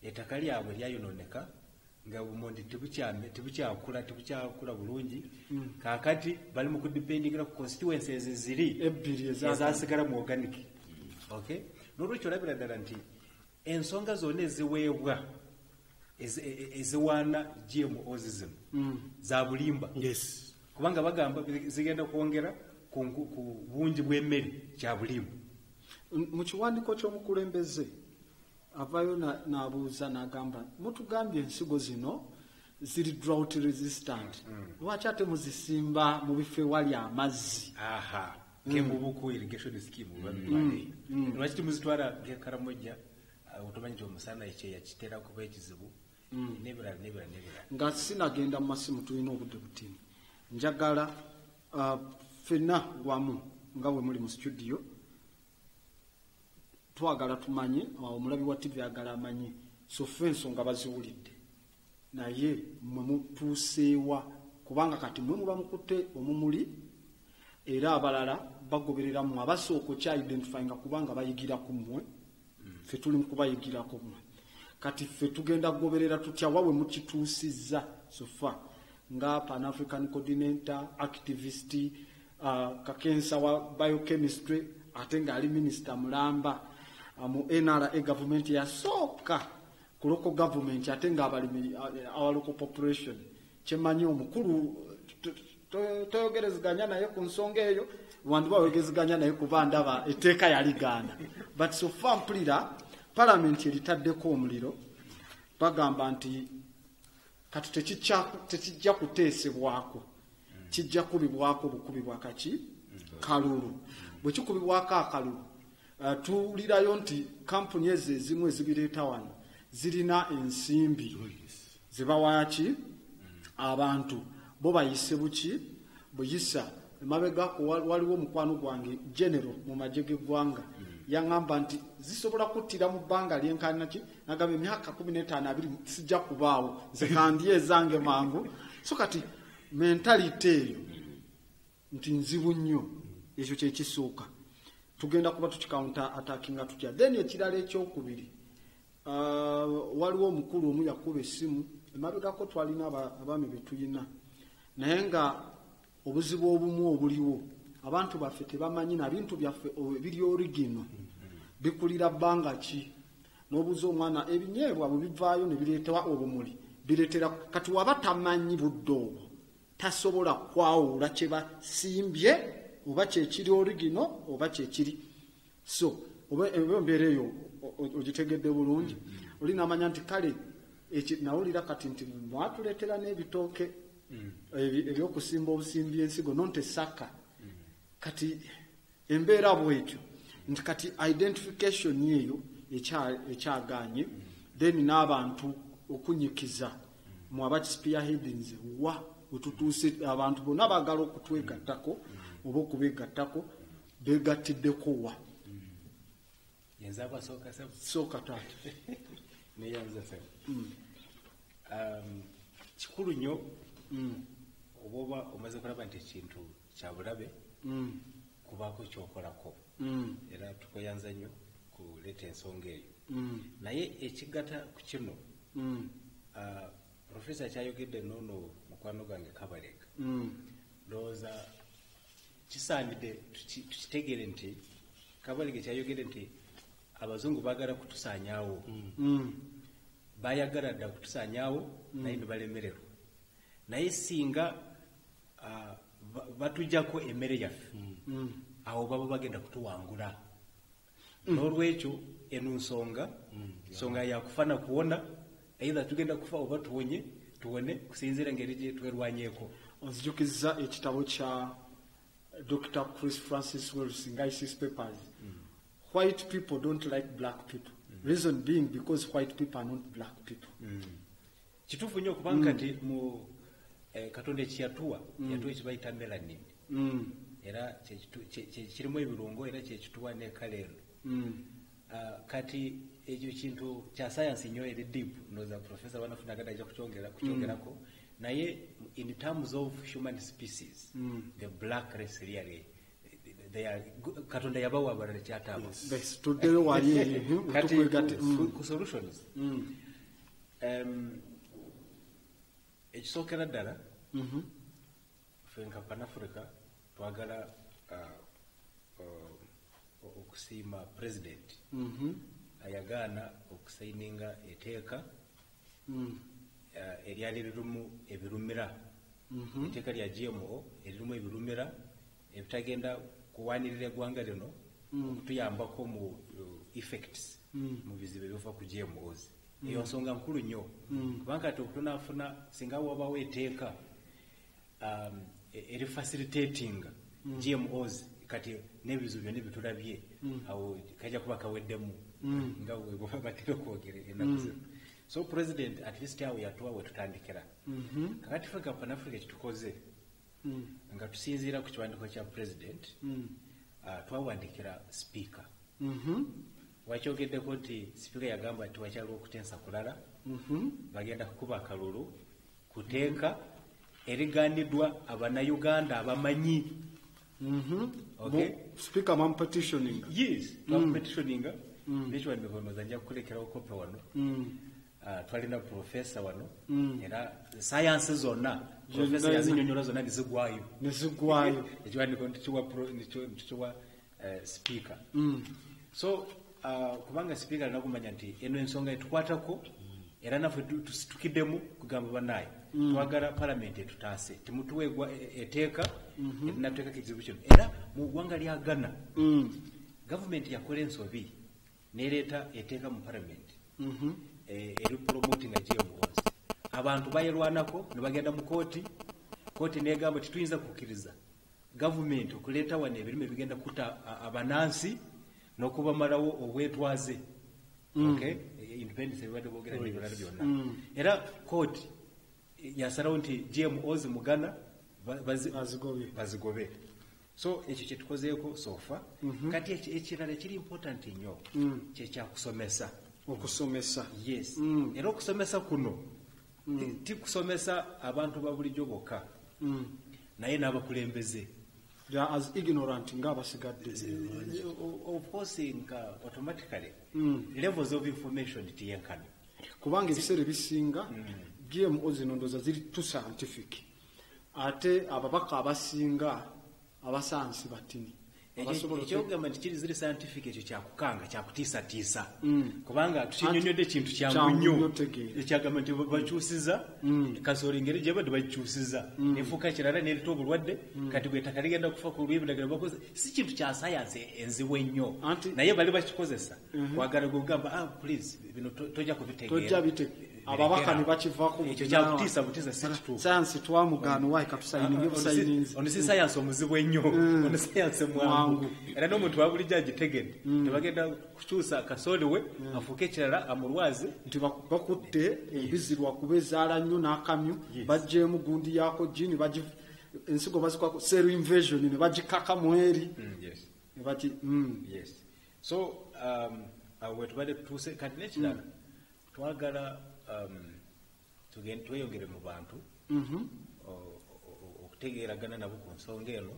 Speaker 3: ettaka lyabwe lyayononeka nga obumondi tebukyakula bulungi kakati bali mu kudipendingira ku constituencies ziri
Speaker 1: ebbiri
Speaker 3: ezasigala mu organic n'olwekyo olabira ddala nti ensonga zonna eziweebwa eziwaana GMOs zino za bulimba kubanga bagamba zigenda kwongera ku bungi bw'emmere kya bulimba.
Speaker 1: Mu kiwandiiko ky'omukulembeze avayo n'abuuza n'agamba mutugambye ensigo zino ziri drought resistant lwaki ate muzisimba mu bifo ewali amazzi
Speaker 3: kembubuku irrigation scheme lwaki timuzitwala ng'ekaramojja otomanyi nti omusana ekyeya kitera kuba ekizibu n'ebirala
Speaker 1: nga sinagenda mu masimu tulina obudde butini njagala ffenna wamu nga bwe muli mu studio twagala tumanye omulabi wa TV agala amanye so ffe ensonga baziwulidde naye mwe mutuuseewa kubanga kati mwe muba mukutte omumuli era abalala bagoberera mu abasooka okya-identifyinga kubanga bayigira ku mmwe ffe tuli mu kubayigirako mmwe kati ffe tugenda kugoberera tutya wawe mukituusizza sofa nga Pan African Coordinator activist kakensa wa biochemistry ate nga ali Minister Mulamba mu NRA government yasooka ku local government ate nga abalimi our local population kyemanyi omukulu toyogerezeganya naye ku nsonga eyo wandi bayogerezeganya naye kuba ndaba etteeka yaligaana but so far mpulira parliament eritaddeko omuliro bagamba nti kati tekijja kuteesebwako kijja kubibwako bukubi bwakaki kalulu bwe kikubibwako akalulu tuwulirayo nti kampuni ezo ezimu ezibireeta wano zirina ensimbi zibawaki abantu bo bayise buki buyisa emabegako waliwo omukwano gwange general mu magye g'eggwanga yaŋŋamba nti zisobola kuttira mu bbanga lyenkanaki nagamba emyaka 15-20 sijja kubaawo nze kandi ezange mangu so kati mentality eyo nti nzibu nnyo ekyo kyekisooka tugenda kuba tukikawunta attackinga tutya then ekirala ekyokubiri waliwo omukulu omu yakuba essimu emabegako twalina abaami betuyina naye nga obuzibu obumu obuliwo abantu baffe tebamanyi na bintu byaffe ebiri origino bikulira bbanga ki n'obuuza omwana ebinyeebwa bwe bivaayo ne bireetera obumuli bireetera kati waba tamanyi budde obwo tasobola kwawula kye basimbye oba kyekiri origino oba kyekiri. So oba embeera eyo ogitegedde bulungi oli n'amanya nti kale nawulira kati nti mwatuleetera n'ebitooke ebyokusimba obusimbi ensigo nonte saka kati embeera bwetyo nti kati identification eyo ekyaganye then n'abantu okunyikiza mu abakispearheadings wa wetutuuse abantu bonna baagala okutwegattako oba okubeegattako beegattiddeko wa sooka taata
Speaker 3: kikulu nnyo oba omaze kulaba nti ekintu kya bulabe kubaako kyokolako era tukweyanza nnyo kuleeta ensonga eyo naye ekiggata ku kino profesa kyayogedde noono mukwano gwange Kabalega ndowooza kisaanidde tukitegeere nti Kabalega kyayogedde nti abazungu baagala kutusaanyaawo bayagala dda kutusaanyaawo naye ne balemererwa naye singa batujjako emmere yaffe awo baba bagenda kutuwangula n'olwekyo eno nsonga yakufa na kuwona either tugenda kufa oba tuwone kusinziira ngeri gye twerwanyeeko.
Speaker 1: Onzijukizza ekitabo kya Dr. Chris Francis Wells in ISIS Papers. White people don't like black people. Reason being because white people are not black people.
Speaker 3: Kituufu nnyo kubanga kati mu Katonda ekiyatuwa yatuwa ekibayita melanin era kirimu ebirungo era kyekituwa ne kaleero kati ekyo kintu kya science nnyo eri deep ndowooza profesa wanafuna agenda ajja kukyongerako naye in terms of human species the black race really Katonda yabawa abalala kyataaba
Speaker 1: tuddeyo wali
Speaker 3: ku solutions ekisookera ddala ffe nka Pan-Africa twagala okusiima president ayagaana okusaininga etteeka eryali lirimu ebirumira etteeka lya GMO eririmu ebirumira ebitagenda kuwanirira eggwanga lino okutuyambako mu effects mu bizibu ebiva ku GMOs. Eyo nsonga nkulu nnyo kubanga kati okutunaafuna singa wabawo etteeka eri facilitating GMOs kati n'ebizibu byonna bitulabye awo kajja kuba kaweddemu nga batera okwogera ennaku zino. So president at least awo yatuwa we tutandikira kakati ffe nga Pan-Africa kitukoze nga tusinziira ku kiwandiiko kya president twawandikira speaker wakyogeddeko nti speaker yagamba nti wakyaliwo okutensa kulala bagenda kukuba akalulu kuteeka eriganiddwa abannayuganda abamanyi.
Speaker 1: Speaker mam petitioning.
Speaker 3: Yes, petitioning. Nekiwandiiko nooza nja kukulekerawo kope wano twalina profesa wano era sayansi zonna profesa yazinyonyola zonna
Speaker 1: nezigwayo
Speaker 3: ekiwandiiko ntikiwa speaker. So kubanga speaker alina kumanya nti eno ensonga etukwatako era naffe tukiddemu kugamba bannaaye twagala palamenti etutaase timutuweegwa etteeka erinateeka kizibu kino era mu ggwanga lya Ghana gavumenti yakola ensobi nereeta etteeka mu palamenti eri promoting GMOs. Abantu bayerwanako ne bagenda mu kooti negamba tituyinza kukkiriza gavumenti okuleeta wano ebirime bigenda kuta abanansi n'okubamalawo obwetwaze independence ebibadde boogera n'ebirala byonna era kooti yasalawo nti GMOs mu Ghana bazigobe. So ekyo kyetukozeeko sofa kati ekirala ekiri important nnyo kyekyakusomesa
Speaker 1: okusomesa.
Speaker 3: Yes era okusomesa kuno tikusomesa abantu ba bulijjo bokka naye n'abakulembeze
Speaker 1: they are as ignorant ng'abasigadde.
Speaker 3: Of course nga automatically levels of information tiyenkana
Speaker 1: kubanga ebiseera ebisinga GMO zino ndooza ziri too scientific ate ababaka abasinga abasayansi batini
Speaker 3: ekyogamba nti kiri ziri scientific ekyo kyakukanga kyakutiisatiisa kubanga tukinyonyodde ekintu kyangu nnyo ekyagamba nti bakyusiza kasooli ngeri gye badde bagikyusiza nefuuka kirala nereta obulwadde kati bwetaka ligenda kufa ku lwebindagala bakoze si kintu kya sayansi enzibu ennyo naye bali bakikozesa kwagala gogamba please bino tojja kubitegeera
Speaker 1: ababaka ne bakivaako
Speaker 3: ekyo kyakutiisa butiisa si kituufu
Speaker 1: sayansi twamugaana wayi katusayininge busayininzi
Speaker 3: ono si sayansi omuzibu ennyo ono sayansi mwangu era n'omuntu wabulijjo agitegedde tebagenda kukyusa kasooli we afuuke ekirala amulwaze
Speaker 1: nti bakutte embizi lwakuba ezaala nnyo n'akamyu baggyeemu gundi yaako jini ensigo bazikwako cell invasion ne bagikaka mweri ne bati
Speaker 3: so we tubadde tutuuse kati n'ekirala twagala tweyongere mu bantu okutegeeragana nabo ku nsonga eno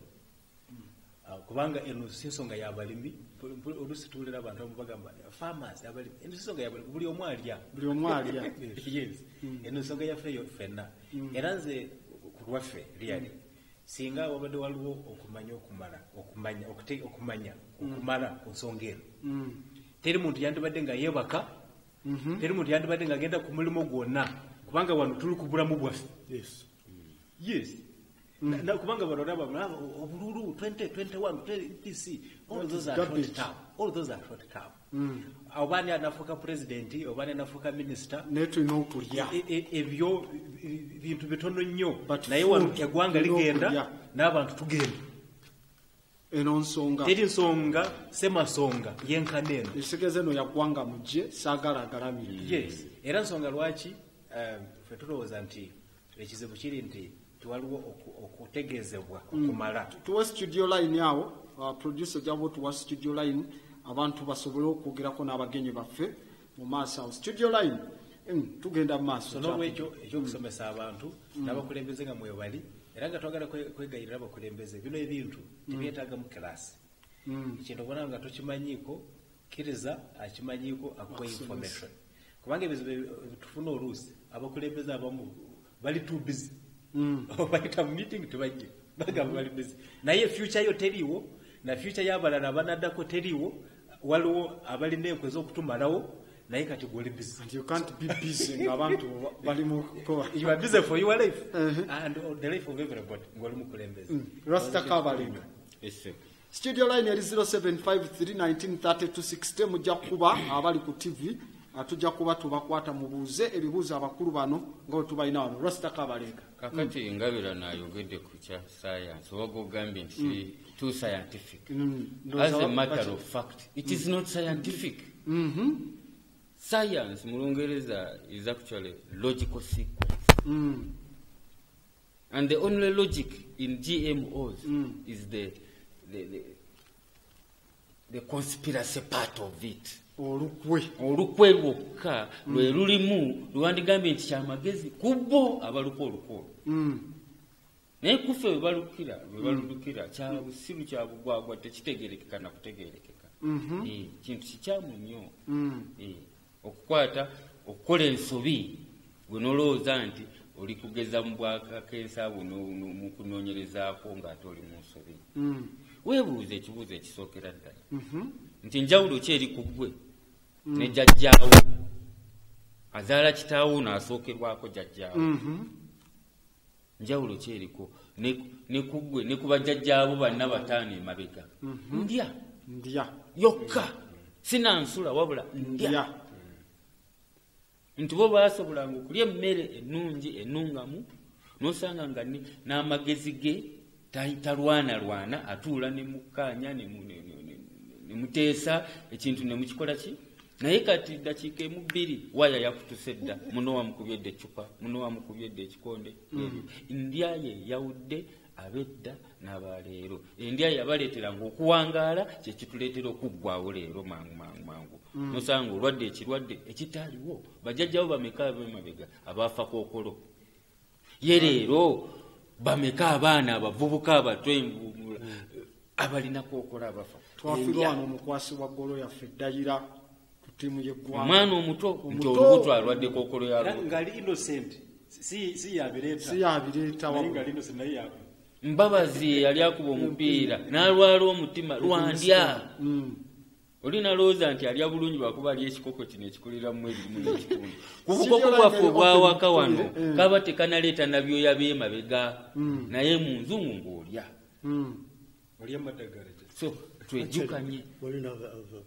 Speaker 3: kubanga eno si nsonga y'abalimi oluusi tuwulira abantu abamu bagamba farmers abalimi eno si nsonga y'abalimi buli omu alya eno nsonga yaffe yo ffenna era nze ku lwaffe lyali singa wabadde waliwo okumanya ku nsonga eno teri muntu yandibadde nga yeebaka teri muntu yandibadde nga agenda ku mulimu gwonna kubanga wano tuli ku bulamu bwaffe kubanga balolaba obululu 2021 PC all those are short term obani anafuka president obani anafuka minister
Speaker 1: netulina okulya
Speaker 3: ebyo bintu bitono nnyo naye wano eggwanga ligenda n'abantu tugenda
Speaker 1: eno nsonga
Speaker 3: teri nsonga semasonga yenkaneno
Speaker 1: esigeze no yaggwanga mujje saagala agalamire
Speaker 3: era nsonga lwaki ffe tulowooza nti ekizibu kiri nti waliwo okutegeezebwa okumala
Speaker 1: tuwa studio line awo producer jabo tuwa studio line abantu basobole okwogerako n'abagenyi baffe mu maaso awo studio line tugenda mu maaso
Speaker 3: n'olwekyo ekyokusomesa abantu n'abakulembeze nga mwebali era nga twagala kwegayirira abakulembeze bino ebintu tebyetaaga mu kilasi ekintu obona nga tokimanyiiko kkiriza akimanyiiko akuwa information kubanga ebizibu tufuna oluusi abakulembeze abamu bali too busy bayita mu meeting tebajje bagamba bali busy naye future yo teriiwo na future y'abalala abanaddako teriiwo waliwo abalina enkwe z'okutumalawo naye kati gwoli busy
Speaker 1: and you can't be busy ng'abantu bali mu kukola
Speaker 3: you are busy for your life and the life of everybody ng'oli mukulembeze
Speaker 1: Rasta Kabalinga studio line yali 0753193260 mujja kuba abali ku TV atujja kuba tubakwata mubuuze ebibuuzo abakulu bano nga bwe tubalina wano Rasta Kabalinga
Speaker 7: kakati ngabira nayogedde ku kya science oba gogambye nti too scientific as a matter of fact it is not scientific science mu Lungereza is actually logical sequence and the only logic in GMOs is the conspiracy part of it olukwe lwokka lwe lulimu lwandigambye nti kyamagezi kubbo abaluko olukolo naye kuffe bwe baludukira kyabusiru kyabugwagwa tekitegerekeka na kutegerekeka kintu kikyamu nnyo okukwata okukola ensobi gwe nolowooza nti oli kugeza mu bwakakensa buno mu kunoonyerezaako ng'ate oli mu nsobi weebuuza ekibuuzo ekisookera ddala nti njawulo ki eri ku ggwe ne jjajjaawo azaala kitaawo n'asookerwako jjajjaawo njawulo ki eriko ne ku ggwe ne ku bajjajjaabo banna bataano emabega ndya yokka sinansula wabula ndya nti bo baasobolanga okulya emmere ennungi ennungamu n'osanga nga n'amagezi ge talwanalwana atuula ne mukkaanya ne muteesa ekintu ne mukikola ki naye kati dakiika emu bbiri waya yakutuse dda muno wamukubyedde eccupa muno wamukubyedde ekikonde ndya ye yawudde abedda n'abaleero endya yabaleeteranga okuwangaala kyekituleetera okuggwawo leero mangu nosanga olwadde ekirwadde ekitaaliwo bajjajjawo bameka ab'emabega abaafa kookolo ye leero bameka abaana abavubuka abato abalina kookola abafa
Speaker 1: twafirwa wano omukwasi wa ggolo yaffe eddayira ku ttiimu y'eggwanga
Speaker 7: omwana omuto nti olubuto alwadde kookolo
Speaker 3: ngali innocent si yabireeta
Speaker 1: yabireeta
Speaker 3: ngali innocent naye
Speaker 7: Mbabazi yali akuba omupiira n'alwala omutima lwandya. Olina looza nti alya bulungi bakuba ali ekikoko kino ekikulira mu ebirimu n'ekitundu. Kubukoko bwaffe obwawaka wano kaba tekanaleeta nabyoya by'emabega naye mu nzungu ng'olya.
Speaker 3: Olya madagala.
Speaker 7: So twejjukanye.
Speaker 2: Walina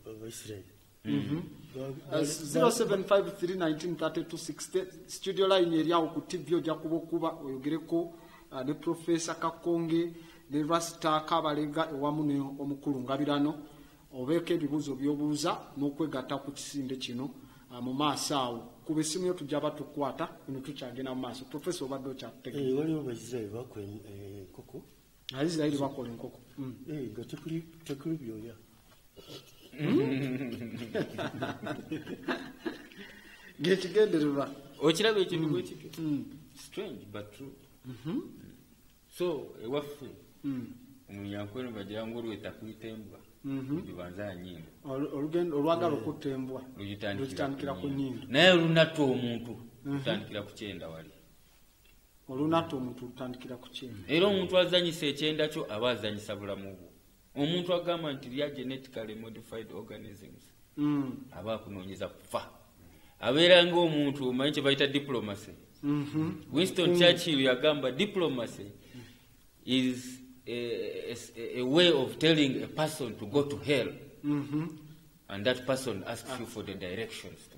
Speaker 2: Abaisirairi.
Speaker 1: 0753193260 studio line eri awo ku TV ojja kuba oyogereko ne Professor Kakonge ne Rasta Kabalega ewamu ne omukulu Ngabirano obeeko ebibuuzo by'obuuza n'okwegatta ku kisinde kino mu maaso awo kuba essimu yo tujja batukwata eno tukyagenda mu maaso. Professor obadde okyakutegeeza.
Speaker 2: Waliwo Abaisirairi bakola enkoko.
Speaker 1: Abaisirairi bakola enkoko.
Speaker 2: Nga tekuli byoya.
Speaker 1: Ng'ekigendererwa.
Speaker 7: Okiraba ekintu bwe kityo. Strange but true. So ewaffe omunyankweno bagira ngo olweta kuyita embwa bibanza nyindo
Speaker 1: olwagala okutta embwa lugitandikira ku nyindo
Speaker 7: naye olunatta omuntu lutandikira ku kyenda wali
Speaker 1: olunatta omuntu lutandikira ku kyenda
Speaker 7: era omuntu azanyisa ekyenda kyo aba azanyisa bulamu bwo. Omuntu agamba nti lya genetically modified organisms aba akunoonyeza kufa abeera ng'omuntu omanyi kye bayita diplomacy. Winston Churchill yagamba diplomacy is a way of telling a person to go to hell and that person asks you for the directions.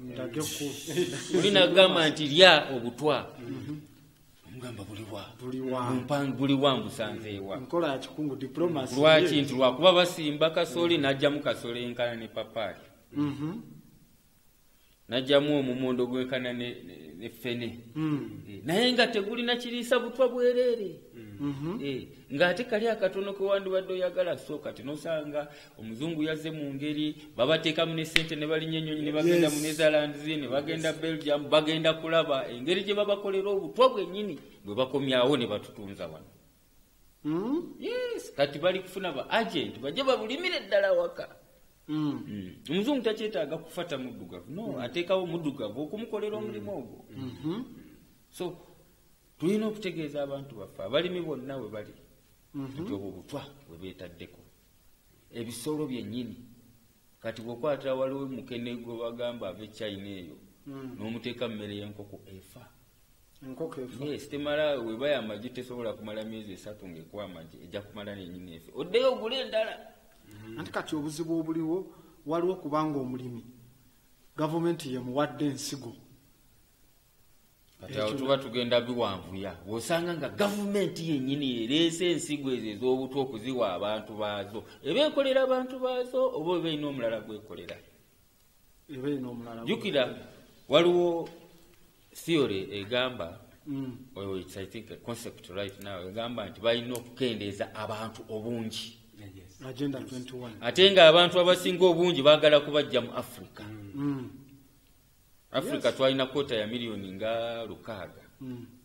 Speaker 7: Ulina gamba nti lya obutwa mugamba buli wangu sanzeewa
Speaker 1: nkola ya kikungu diplomacy
Speaker 7: lwaki nti lwakuba basimba kasooli najjamu kasole enkana ne papaali najjamu omumondo gwenkana ne ffene naye nga tegulina kiriisa butwa bwereere ng'ate kali akatono ke wandibadde oyagala so kati nosanga omuzungu yazze mu ngeri babateekamu ne ssente ne balinnya ennyonyi ne bagenda mu Netherlands ne bagenda Belgium bagenda kulaba engeri gye babakolera obutwa bwennyini bwe bakomyawo ne batutunza wano. Yes, kati bali kufuna ba agent bajje babulimire ddala waka. Omuzungu takyetaaga kufata muddugavu no ateekawo muddugavu okumukolera omulimu ogwo. So tulina okutegeeza abantu baffe abalimi bonna we bali nti obwo butwa bwe beetaddeko ebisolo byennyini kati bw'okwatira waliwo mukene gwe bagamba ab'Echina eyo n'omuteeka mu mmere y'enkoko efa.
Speaker 1: enkoko efa.
Speaker 7: Yes, temala weba y'amagi tesobola kumala myezi 3 ng'ekuwa amagi ejja kumala n'ennyini efe oddeyo ogule endala.
Speaker 1: Anti kati obuzibu obuliwo waliwo kubanga omulimi gavumenti yemuwadde ensigo.
Speaker 7: Kati awo tuba tugenda biwanvuya bw'osanga nga gavumenti yennyini ereese ensigo ezo ez'obutwa okuziwa abantu baazo eba ekolera abantu baazo oba eba erina omulala gwekolera. Jjukira waliwo theory egamba it's I think a concept right now egamba nti balina okukendeeza abantu obungi.
Speaker 1: Agenda 21.
Speaker 7: Ate nga abantu abasinga obungi baagala kubajja mu Africa. Africa twalina kwota ya miliyoni nga 600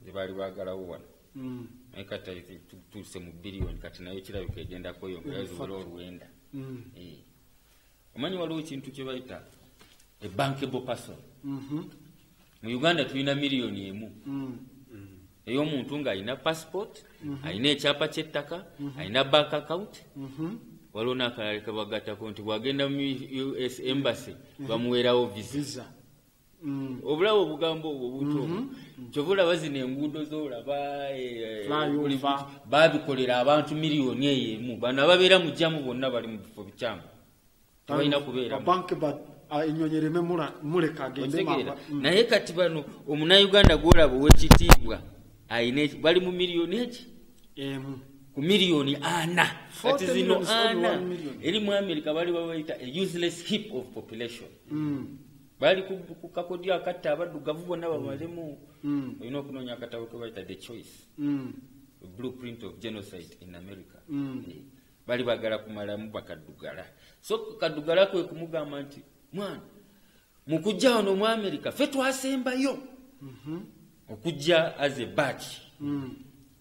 Speaker 7: ze baali baagalawo wano. Naye kati tutuuse mu biliyoni kati nayo kirabika egenda kweyongera ezuula olwenda. Omanyi waliwo ekintu kye bayita a bankable person. Mu Uganda tulina miliyoni emu. Ey'omuntu ng'alina passport, alina ekyapa ky'ettaka, alina bank account. Waliwo n'akalala ke bagattako nti bw'agenda mu US Embassy bamuweerawo visa. Obulawo obugambo obwo buto kyova olaba zino enguudo z'olaba baabikolera abantu miliyoni eyo emu bano ababeera mu jjamu bonna bali mu bifo bikyamu tebalina kubeeramu
Speaker 1: ennyonyereme muleka agende mamba.
Speaker 7: Naye kati bano omunnayuganda gw'olaba ow'ekitiibwa bali mu miliyoni eki
Speaker 1: emu
Speaker 7: ku miliyoni 4 kati zino 4 eri mu America bali babayita a useless heap of population. Bali ku kakodya akatta abaddugavu bonna bamalemu. Olina okunoonya akatabo ke bayita the choice, a blueprint of genocide in America. Bali bagala kumalamu bakaddugala. So kaddugala kwe kumugamba nti mwana mukujja wano mu America ffe twasembayo okujja as a batch.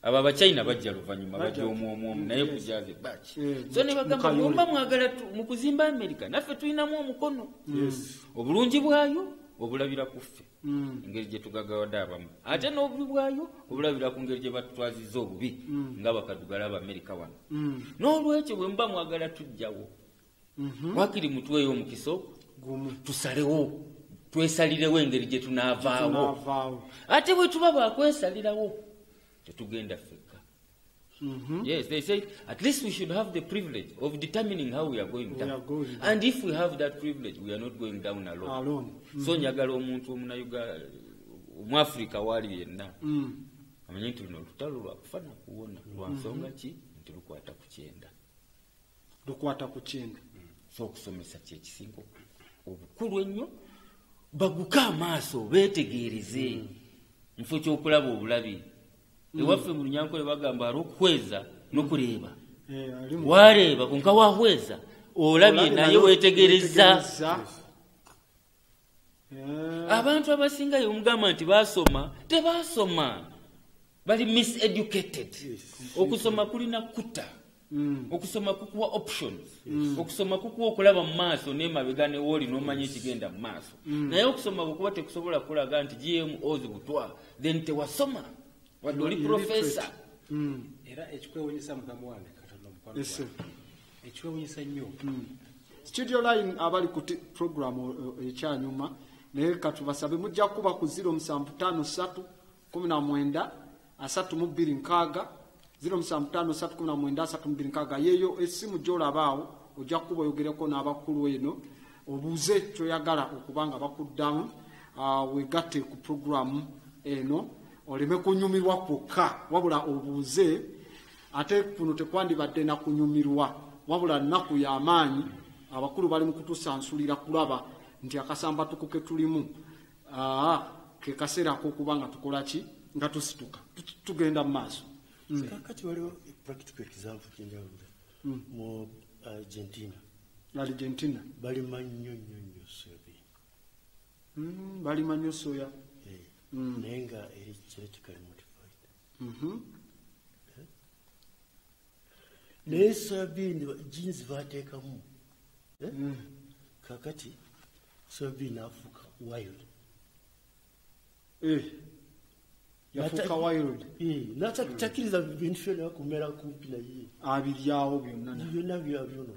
Speaker 7: Aba Abachina bajja luvannyuma bajja omu naye kujja as a batch. So ne bagamba mwagala mu kuzimba America naffe tulinamu omukono. Obulungi bwayo obulabira kuffe engeri gye tugagawadde abamu ate n'obubi bwayo obulabira ku ngeri gye batutwaziza obubi nga bakadugala Abamerika wano n'olwekyo bwe muba mwagala tujjawo wakiri mutweyo omukiso tusalewo twesalirewo engeri gye tunaavaawo ate bwe tuba bakwesalirawo tetugenda ffekka. Yes, they say at least we should have the privilege of determining how we are going down. And if we have that privilege, we are not going down alone. So njagala omuntu Omuafrika wali yenna amanyi nti luno olutalo lwakufa nakuwona lwa nsonga ki nti lukwata ku kyenda. So okusomesa kyekisinga obukulu ennyo baguka amaaso beetegereze mufo ky'okulaba obulabi. Ewaffe mu Lunyankole bagamba al'okuhweza n'okuleeba. Waleeba konka wahweza olabye naye weetegereza. Abantu abasingayo omugamba nti baasoma tebaasoma bali miseducated. Okusoma kulina kuta. Okusoma kukuwa options. Okusoma kukuwa okulaba mu maaso n'emabega ne wooli n'omanya ekigenda mu maaso. Naye okusoma bwekuba tekusobola kulaga nti GMOs butwa then tewasoma. Wadoli professor.
Speaker 3: Era ekikwewunyisa mukama wange Katonda mukwano gwange. Ekikwewunyisa nnyo.
Speaker 1: Studio line abali ku program ekyanyuma naye katubasabe mujja kuba ku 0753 19 326 0753 19 yeyo esimu gy'olabaawo ojja kuba oyogereko n'abakulu eno obuuze kyoyagala okubanga bakuddamu wegatte ku program eno oleme kunyumirwa kwokka wabula obuuze ate kuno tekwandibadde na kunyumirwa wabula nnaku y'amaanyi abakulu bali mu kutusansulira kulaba nti akasamba tukuke tulimu ke kaseera k'okubanga tukola ki nga tusituka tugenda mu maaso.
Speaker 2: Kakati waliwo practical example kyenjawulo mu Argentina balima nnyo soyabean.
Speaker 1: Balima nnyo soya
Speaker 2: naye nga eri genetically modified. Naye soyabean genes baateekamu kakati soyabean afuuka wild.
Speaker 1: Yafuuka wild.
Speaker 2: N'atakkiriza bintu byonna kumera kumpi naye.
Speaker 1: Abiryawo byonna
Speaker 2: byono.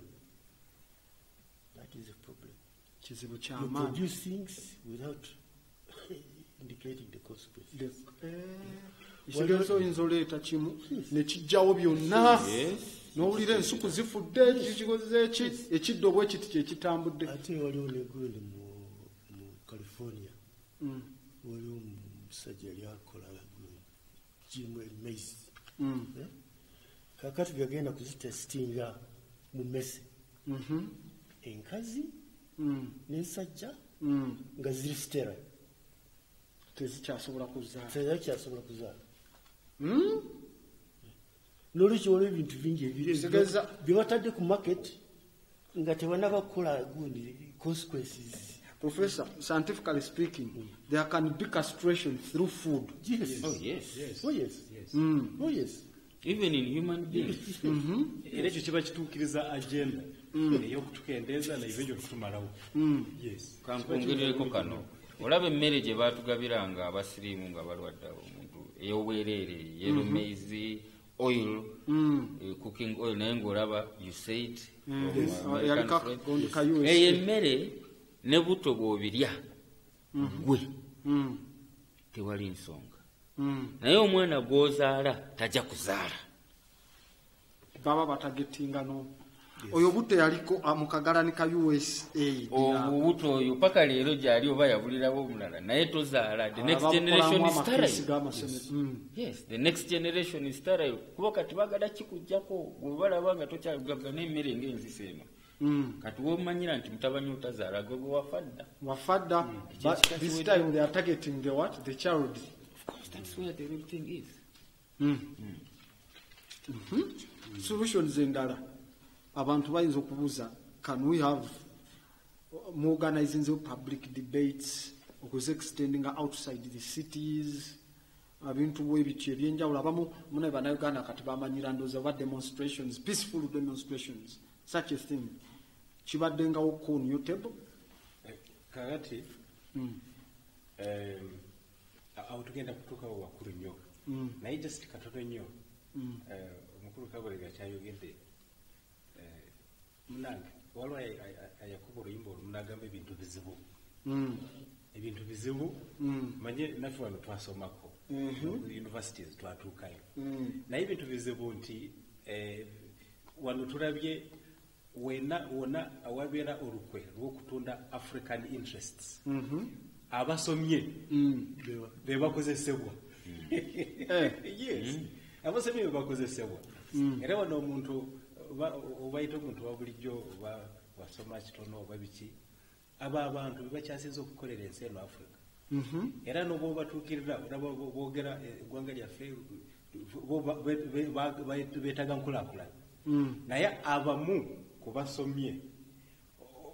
Speaker 2: That is a problem.
Speaker 1: Kizibu
Speaker 2: You
Speaker 1: ky'amaanyi.
Speaker 2: produce things without indicating the consequences.
Speaker 1: Ekitegeeza oyinza oleeta kimu ne kijjawo byonna n'owulira ensuku zifudde kikoze eki ekiddo bwe kiti kyekitambudde.
Speaker 2: Ate waliwo negundi mu California waliwo omusajja yali akola maize. Kakati byagenda kuzitesitinga mu mmese enkazi n'ensajja nga ziri sterile
Speaker 1: tezikyasobola kuzaala.
Speaker 2: N'olwekyo waliwo ebintu bingi bye batadde ku market nga tebanaba kukola gundi consequences.
Speaker 1: Professor, scientifically speaking, there can be castration through food.
Speaker 2: Yes.
Speaker 7: Oh yes.
Speaker 2: Oh yes. Oh yes.
Speaker 7: Even in human beings.
Speaker 3: Era ekyo kiba kituukiriza agenda ey'okutukendeeza naive egyo kutumalawo. Yes.
Speaker 7: Kankongerereko kano olaba emmere gye baatugabiranga abasiriimu nga balwadde omuntu ey'obwereere yellow maize oil cooking oil naye ng'olaba you said eyo emmere ne buto bw'obirya gwe tewali nsonga naye omwana gw'ozaala tajja kuzaala
Speaker 1: baba batagetinga no oyo buto yaliko mu kagalani ka USA.
Speaker 7: Obuto oyo paka leero gyali oba yabulirawo omulala naye tozaala. The next generation is sterile. Yes, the next generation is sterile. Kuba kati bagala kikujjako bw'obalaba nga tokyagagga n'emmere ng'enziseema. Kati w'omanyira nti mutabani otazaala gwe
Speaker 1: wafadda. But this time they are targeting the what? The child.
Speaker 7: Of course, that's where the real thing is.
Speaker 1: Solutions endala abantu bayinza okubuuza, can we have more organizing the public debates okuze extending outside the cities abintu bwebityo ebyenjawulo abamu muna bannayuganda kati bamanyira ndooza oba demonstrations, peaceful demonstrations, such a thing kibaddengawo on your table.
Speaker 3: Kakati awo tugenda kutuukawo wakkulu nnyo naye just katono nnyo omukulu Kabolega kyayogedde munange waliwo ayakuba oluyimba olumu n'agamba ebintu bizibu ebintu bizibu manye naffe wano twasomako universities twatuukayo naye ebintu bizibu nti wano tulabye wona awabeera olukwe lw'okutunda African interests abasomye bebakozesebwa yes abasomye bebakozesebwa era wano omuntu obayita omuntu wa bulijjo oba wasoma kitono oba biki aba abantu bebakyasinza okukolera ensi eno Africa era n'oba obatuukirira olaba boogera eggwanga lyaffe beetaaga nkulaakulana naye abamu kubasomye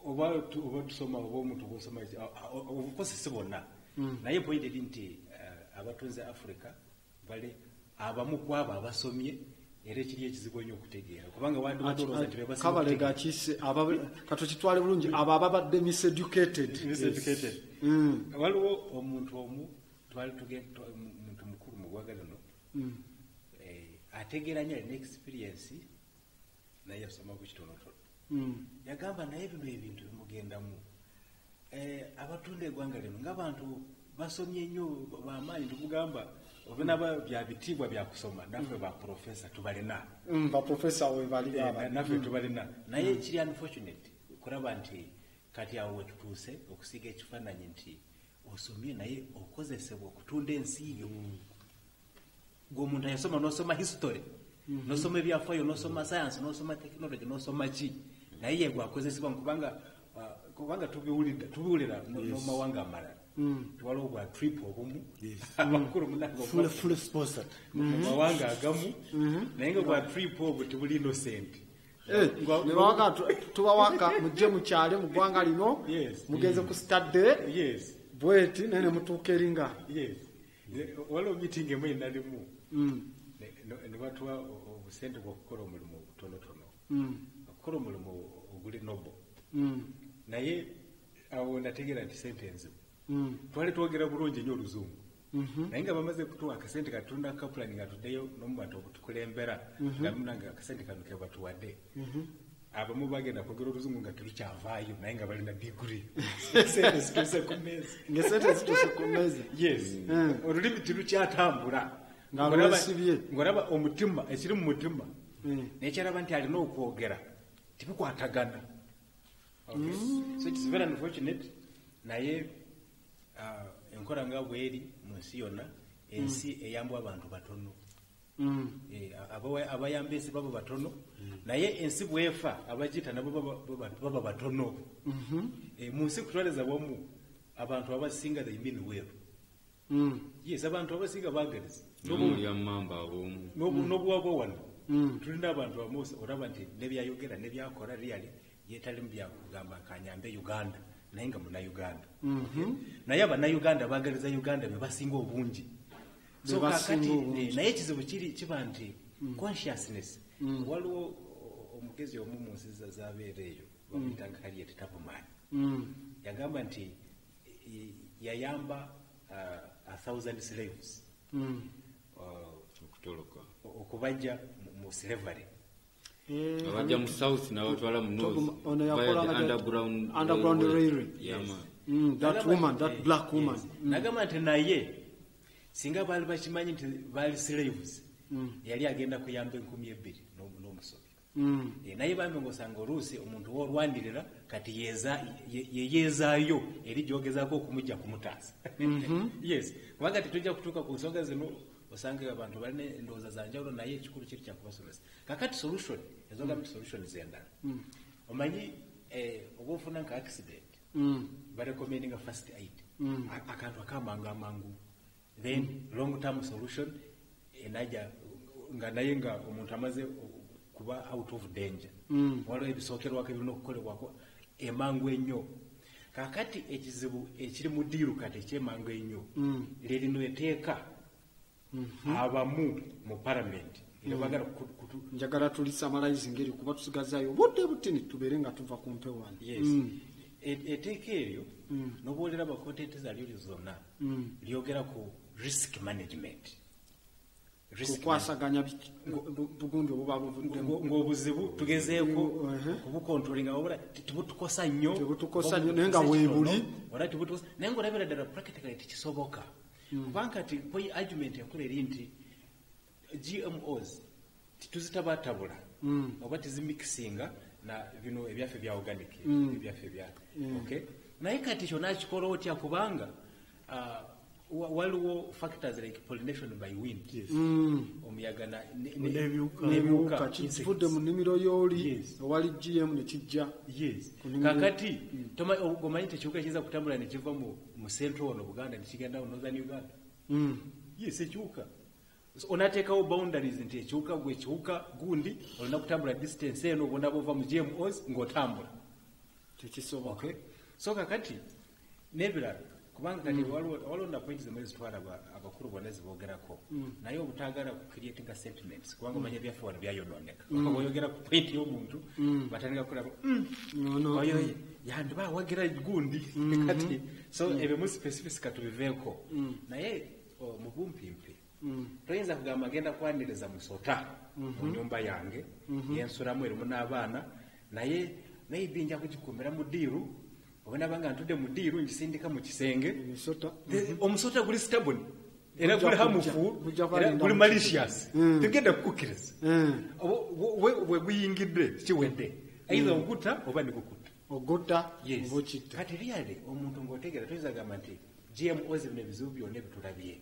Speaker 3: oba tusoma oba omuntu bwosoma obukozese bonna naye point eri nti abatunze Africa bale abamu kwabo abasomye era ekiri ekizibu ennyo okutegeera kubanga wandibadolooza nti
Speaker 1: Kabalega akise katokitwale bulungi abo ababadde miseducated
Speaker 3: waliwo omuntu omu twali omuntu mukulu mu ggwanga lino ategeera nnyo alina experience naye yasoma ku kitonotono yagamba naye bino ebintu bimugendamu abatunda eggwanga lino ng'abantu basomye nnyo bamaanyi tukugamba obenaba bya bitiibwa bya kusoma naffe ba professor tubalina
Speaker 1: ba professor we bali
Speaker 3: naffe tubalina naye kiri unfortunate kuraba nti kati awo wetutuuse okusiga ekifaananyi nti osomye naye okozesebwa okutunda ensi yo ng'omuntu ayasoma n'osoma history n'osoma ebyafaayo n'osoma science n'osoma technology n'osoma ki naye yegwe akozesebwa kubanga tubiwulira mu mawanga amalala tuwaliwo bwa trip obumu abakulu
Speaker 2: full sponsored
Speaker 3: mu mawanga agamu naye nga bwa trip obwo tebuli innocent
Speaker 1: nebawaka tubawaka mujje mukyale mu ggwanga lino mugenze ku stade bweti naye nemutuuka eringa
Speaker 3: waliwo meeting emu enalimu ne batuwa obusente bw'okukola omulimu obutonotono okukola omulimu oguli nobo naye awo nategeera nti sente enzibu twali twogera bulungi nnyo oluzungu naye nga bamaze kutuwa akasente katunda kapulani nga tuddeyo n'omubantu obutukulembera namunanga akasente kano ke batuwadde abamu bagenda kwogera oluzungu nga terukyavaayo naye nga balina diguri sente zituuse ku mmeeza
Speaker 1: ngesente zituuse ku mmeeza
Speaker 3: yes olulimi terukyatambula ng'olaba omutima ekiri mu mutima nekyalaba nti alina okwogera tibikwatagana so it's very unfortunate naye enkola nga bweri mu nsi yonna ensi eyambwa abantu batono abayamba ensi baba batono naye ensi bwefa abagita nabo baba batono mu nsi kutwaleza wamu abantu abasinga they mean well yes abantu abasinga bagaliza n'obwabo wano tulina abantu bamusa olaba nti nebyayogera nebyakola really yetali mubyakugamba kanyambe Uganda naye nga muna-Uganda naye abana-Uganda bagaliza Uganda bebasinga obungi so kakati naye ekizibu kiba nti consciousness waliwo omugezi omu mu nsi zabeera eyo bamuyitanga Harriet Tubman yagamba nti yayamba 1,000 slaves okubajja mu slavery
Speaker 7: abajja mu south n'abatwala mu north
Speaker 1: underground railway that black woman
Speaker 3: nagamba nti naye singa baali bakimanyi nti baali slaves yali agenda kuyamba 2,000 n'omusobi naye bambi ng'osanga oluusi omuntu woolwanirira kati yeyeezaayo eri gyogezaako okumujja kumutaasa yes kubanga tetujja kutuuka ku nsonga zino osanga abantu balina endowooza za njawulo naye ekikulu kiri kyakubasomesa kakati solution enzonga nti solution zendala omanyi oba ofuna nka accident barecommendinga first aid akantu akamanga amangu then long term solution enaja nga naye nga omuntu amaze kuba out of danger waliwo ebisookerwako ebirina okukolebwako emangu ennyo kakati ekizibu ekiri mu diiru kati ekyemangu ennyo lirino eteeka abamu mu parliament bagala
Speaker 1: njagala tulisamalize ngeri kuba tusigazayo budde butini tubeere nga tuva ku mpewani
Speaker 3: etteeka eryo n'obuwolera bakontenti zaalyo zonna lyogera ku risk management.
Speaker 1: kukwasaganya bugundi obuba buvuddemu
Speaker 3: ng'obuzibu tugezeeko okubukontrolinga wabula tebutukosa nnyo
Speaker 1: naye nga weebuli
Speaker 3: naye ng'olabira ddala practically tekisoboka kubanga ti argument yakola eri nti GMOs tituzitabatabula oba tizimikisinga na bino ebyaffe bya organic ebyaffe bya okay naye kati kyonna akikola otya kubanga waliwo factors like pollination by wind omuyaga
Speaker 1: n'ebiwuka kivudde mu nnimiro y'oli ewali GM ne kijja
Speaker 3: kakati omanyi tekiwuka kiyinza kutambula ne kiva mu central ono Buganda ne kigenda mu northern Uganda ekiwuka onateekawo boundaries nti ekiwuka gwe kiwuka gundi olina kutambula distance eno obona bova mu GMOs ng'otambula
Speaker 1: tekisoboka
Speaker 3: so kakati n'ebirala kubanga kati waliwo na points zemwe zitwala abakulu bonna ziboogerako naye obutaagala ku creating sentiments kubanga omanya ebyaffe wano byayonooneka oyogera ku point y'omuntu batandika kulaba oyo yandiba awagira gundi kati so ebyo mu specifics katubiveeko naye mu bumpimpi toyinza kugamba agenda kwaniriza musota mu nyumba yange yensulamu erimu n'abaana naye maybe nja kugikumira mu ddiiru obona banga ntudde mu ddiiru ngisindika mu kisenge omusota guli stubborn era guli harmful guli malicious tegenda kukukkiriza we guyingidde kiwedde either ogutta oba nigukuta
Speaker 1: ogutta
Speaker 3: obokitta kati really omuntu ng'otegeera toyinza gamba nti GMOs bino ebizibu byonna ebitulabye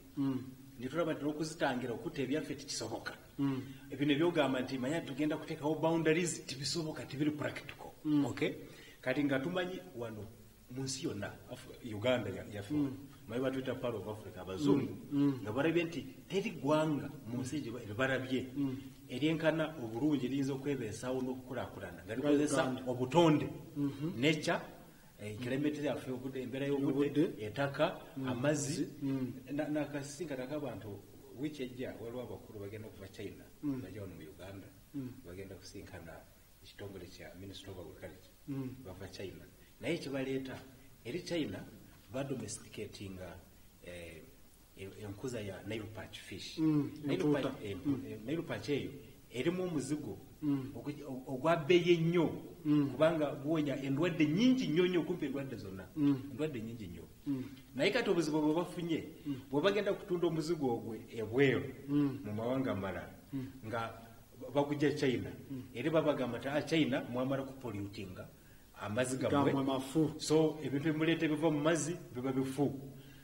Speaker 3: nitulaba nti okuzitangira okutta ebyaffe tekisoboka bino ebyogamba nti manya tugenda kuteekawo boundaries tibisoboka tibiri practical okay kati nga tumanyi wano mu nsi yonna Uganda yaffe mayi batuyita Pearl of Africa abazungu nga balabye nti teri ggwanga mu nsi gye balabye eryenkana obulungi eriyinza okwebeesawo n'okukulaakulana nga likozesa obutonde nature kilemete yaffe embeera y'obudde ettaka amazzi nakasinkana k'abantu wiiki ejja waliwo abakulu bagenda okuva China bajja wano mu Uganda bagenda kusinkana ekitongole kya Ministry of Agriculture bava China naye kyebaleeta eri China badomesticatinga enkuza ya Nile perch fish Nile perch eyo erimu omuzigo ogwa bbeeyi ennyo kubanga buwonya endwadde nnyingi nnyo kumpi endwadde zonna endwadde nnyingi nnyo naye kati obuzibu bwe bafunye bwe bagenda kutunda omuzigo ogwe ebweru mu mawanga amalala nga bagujja China eri babagamba nti China mwamala kupollutinga amazzi gammwe so ebintu ebimuleeta ebiva mu mazzi biba bifu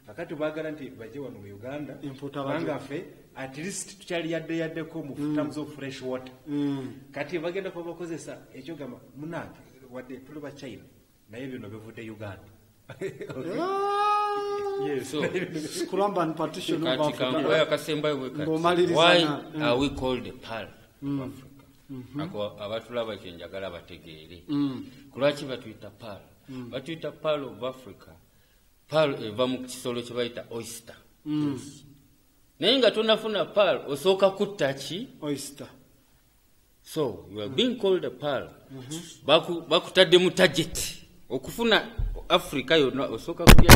Speaker 3: kakati baagala nti bajje wano mu Uganda kubanga ffe at least tukyali yaddeko mu terms of fresh water kati bagenda kuba bakozesa ekyogamba munange wadde tuli ba China naye bino bivudde Uganda
Speaker 1: Scramble partition of
Speaker 7: Africa. Why are we called the Pearl of Africa? Ako abatulaba kyenjagala bategeere. Kulwaki batuyita Pearl? Batuyita Pearl of Africa. Pearl eva mu kisolo kye bayita oyster. Naye nga tonafuna Pearl osooka kutta ki?
Speaker 1: Oyster.
Speaker 7: So you are being called a Pearl. Bakutadde mu target. Okufuna Africa yonna osooka kulya.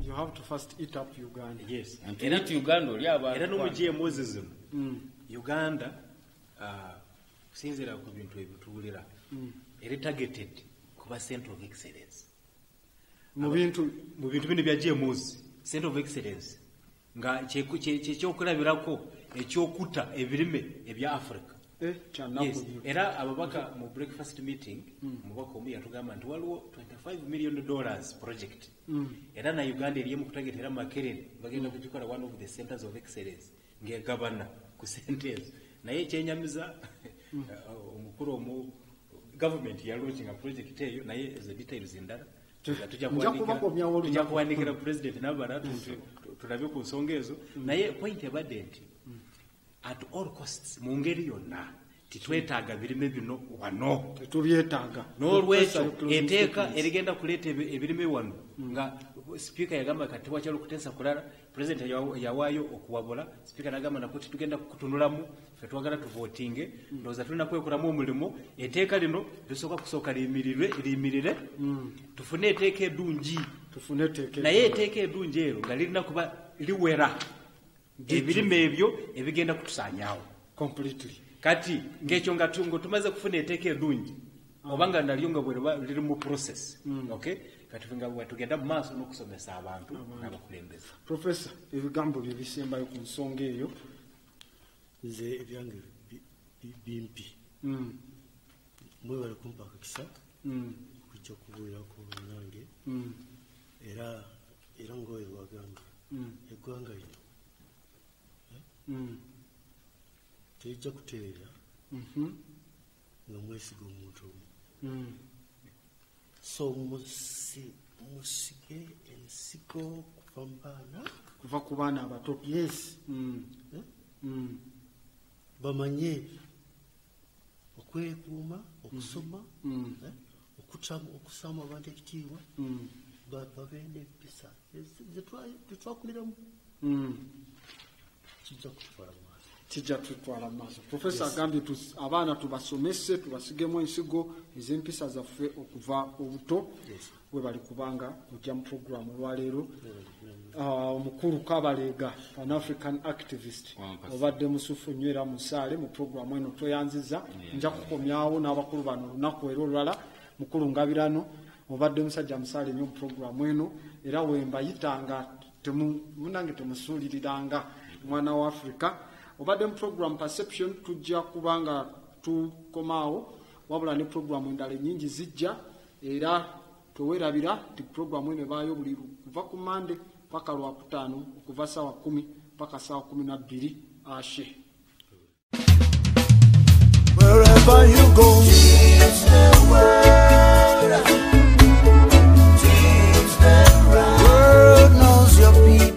Speaker 1: You have to first eat up Uganda.
Speaker 3: Yes.
Speaker 7: And to eat Uganda oli abantu.
Speaker 3: Era no mu GMOs Uganda kusinziira ku bintu ebituwulira eri targeted kuba center of excellence. Mu bintu bino bya GMOs center of excellence nga kyekyokulabirako ekyokuta ebirime ebya Africa. Yes. Era ababaka mu breakfast meeting mubaka omu yatugamba nti waliwo $25 million project era na Uganda eriye mu kutagetera Makerere bagenda kugikola one of the centers of excellence ng'egabana ku centers naye ekyenyamiza omukulu omu government ya launching a project eyo naye the details endala tujja kuwandikira president n'abala tulabe ku nsonga ezo naye point ebadde nti at all costs mu ngeri yonna titwetaaga birime bino wano
Speaker 1: tetubyetaaga
Speaker 3: n'olwekyo enteeka erigenda kuleeta ebirime wano nga speaker yagamba kati wakyalo kuteesa kulala president yawaayo okuwabula speaker nagamba nako titugenda kutunulamu fetwagala tuvotinge ndowooza tulina kwekolamu omulimu etteeka lino lisooka kusooka liyimirire tufune etteeka eddungi naye etteeka eddungi ero nga lirina kuba liwera ebirime ebyo ebigenda kutusaanyaawo kati ng'ekyo nga tumaze kufuna etteeka eddungi obanga nalyo nga bwe liri mu process okay kati nga tugenda mu maaso n'okusomesa abantu n'abakulembeze.
Speaker 1: Profesa, ebigambo bye bisembayo ku nsonga eyo?
Speaker 2: Nze ebyange bimpi mwebale kumpa akakisa kujja kubuulirako nange era ngoyo wagamba eggwanga lino terijja kutereera nga mwesiga omuntu omu. So musige ensigo
Speaker 1: kuva ku baana abato.
Speaker 2: Yes. Bamanye okwekuuma, okusoma, okusaamu abantu ekitiibwa, babeera empisa tetwakuliramu kijja kututwala mu maaso.
Speaker 1: Kijja tutwala mu maaso. Profesa agambye abaana tubasomese, tubasigemu ensigo ez'empisa zaffe okuva obuto we bali kubanga ojja mu programu olwaleero. Omukulu Kabaleega, an African activist, obadde musufu nnyo era musaale mu programu eno toyanziza. Nja kukomyawo n'abakulu bano olunaku era olulala. Mukulu Ngabirano, obadde musajja musaale nnyo mu programu eno era wembayitanga munange temusuuliriranga mwana wa Africa. Obadde mu program Perception tujja kubanga tukomaawo wabula ne programu endala nyingi zijja era towerabira ti programu eno ebaayo buli kuva ku Monday paka Lwakutaano okuva ssaawa 10 paka ssaawa 12 ashe.
Speaker 4: Wherever you go, teach the world. Teach them right. World knows your people.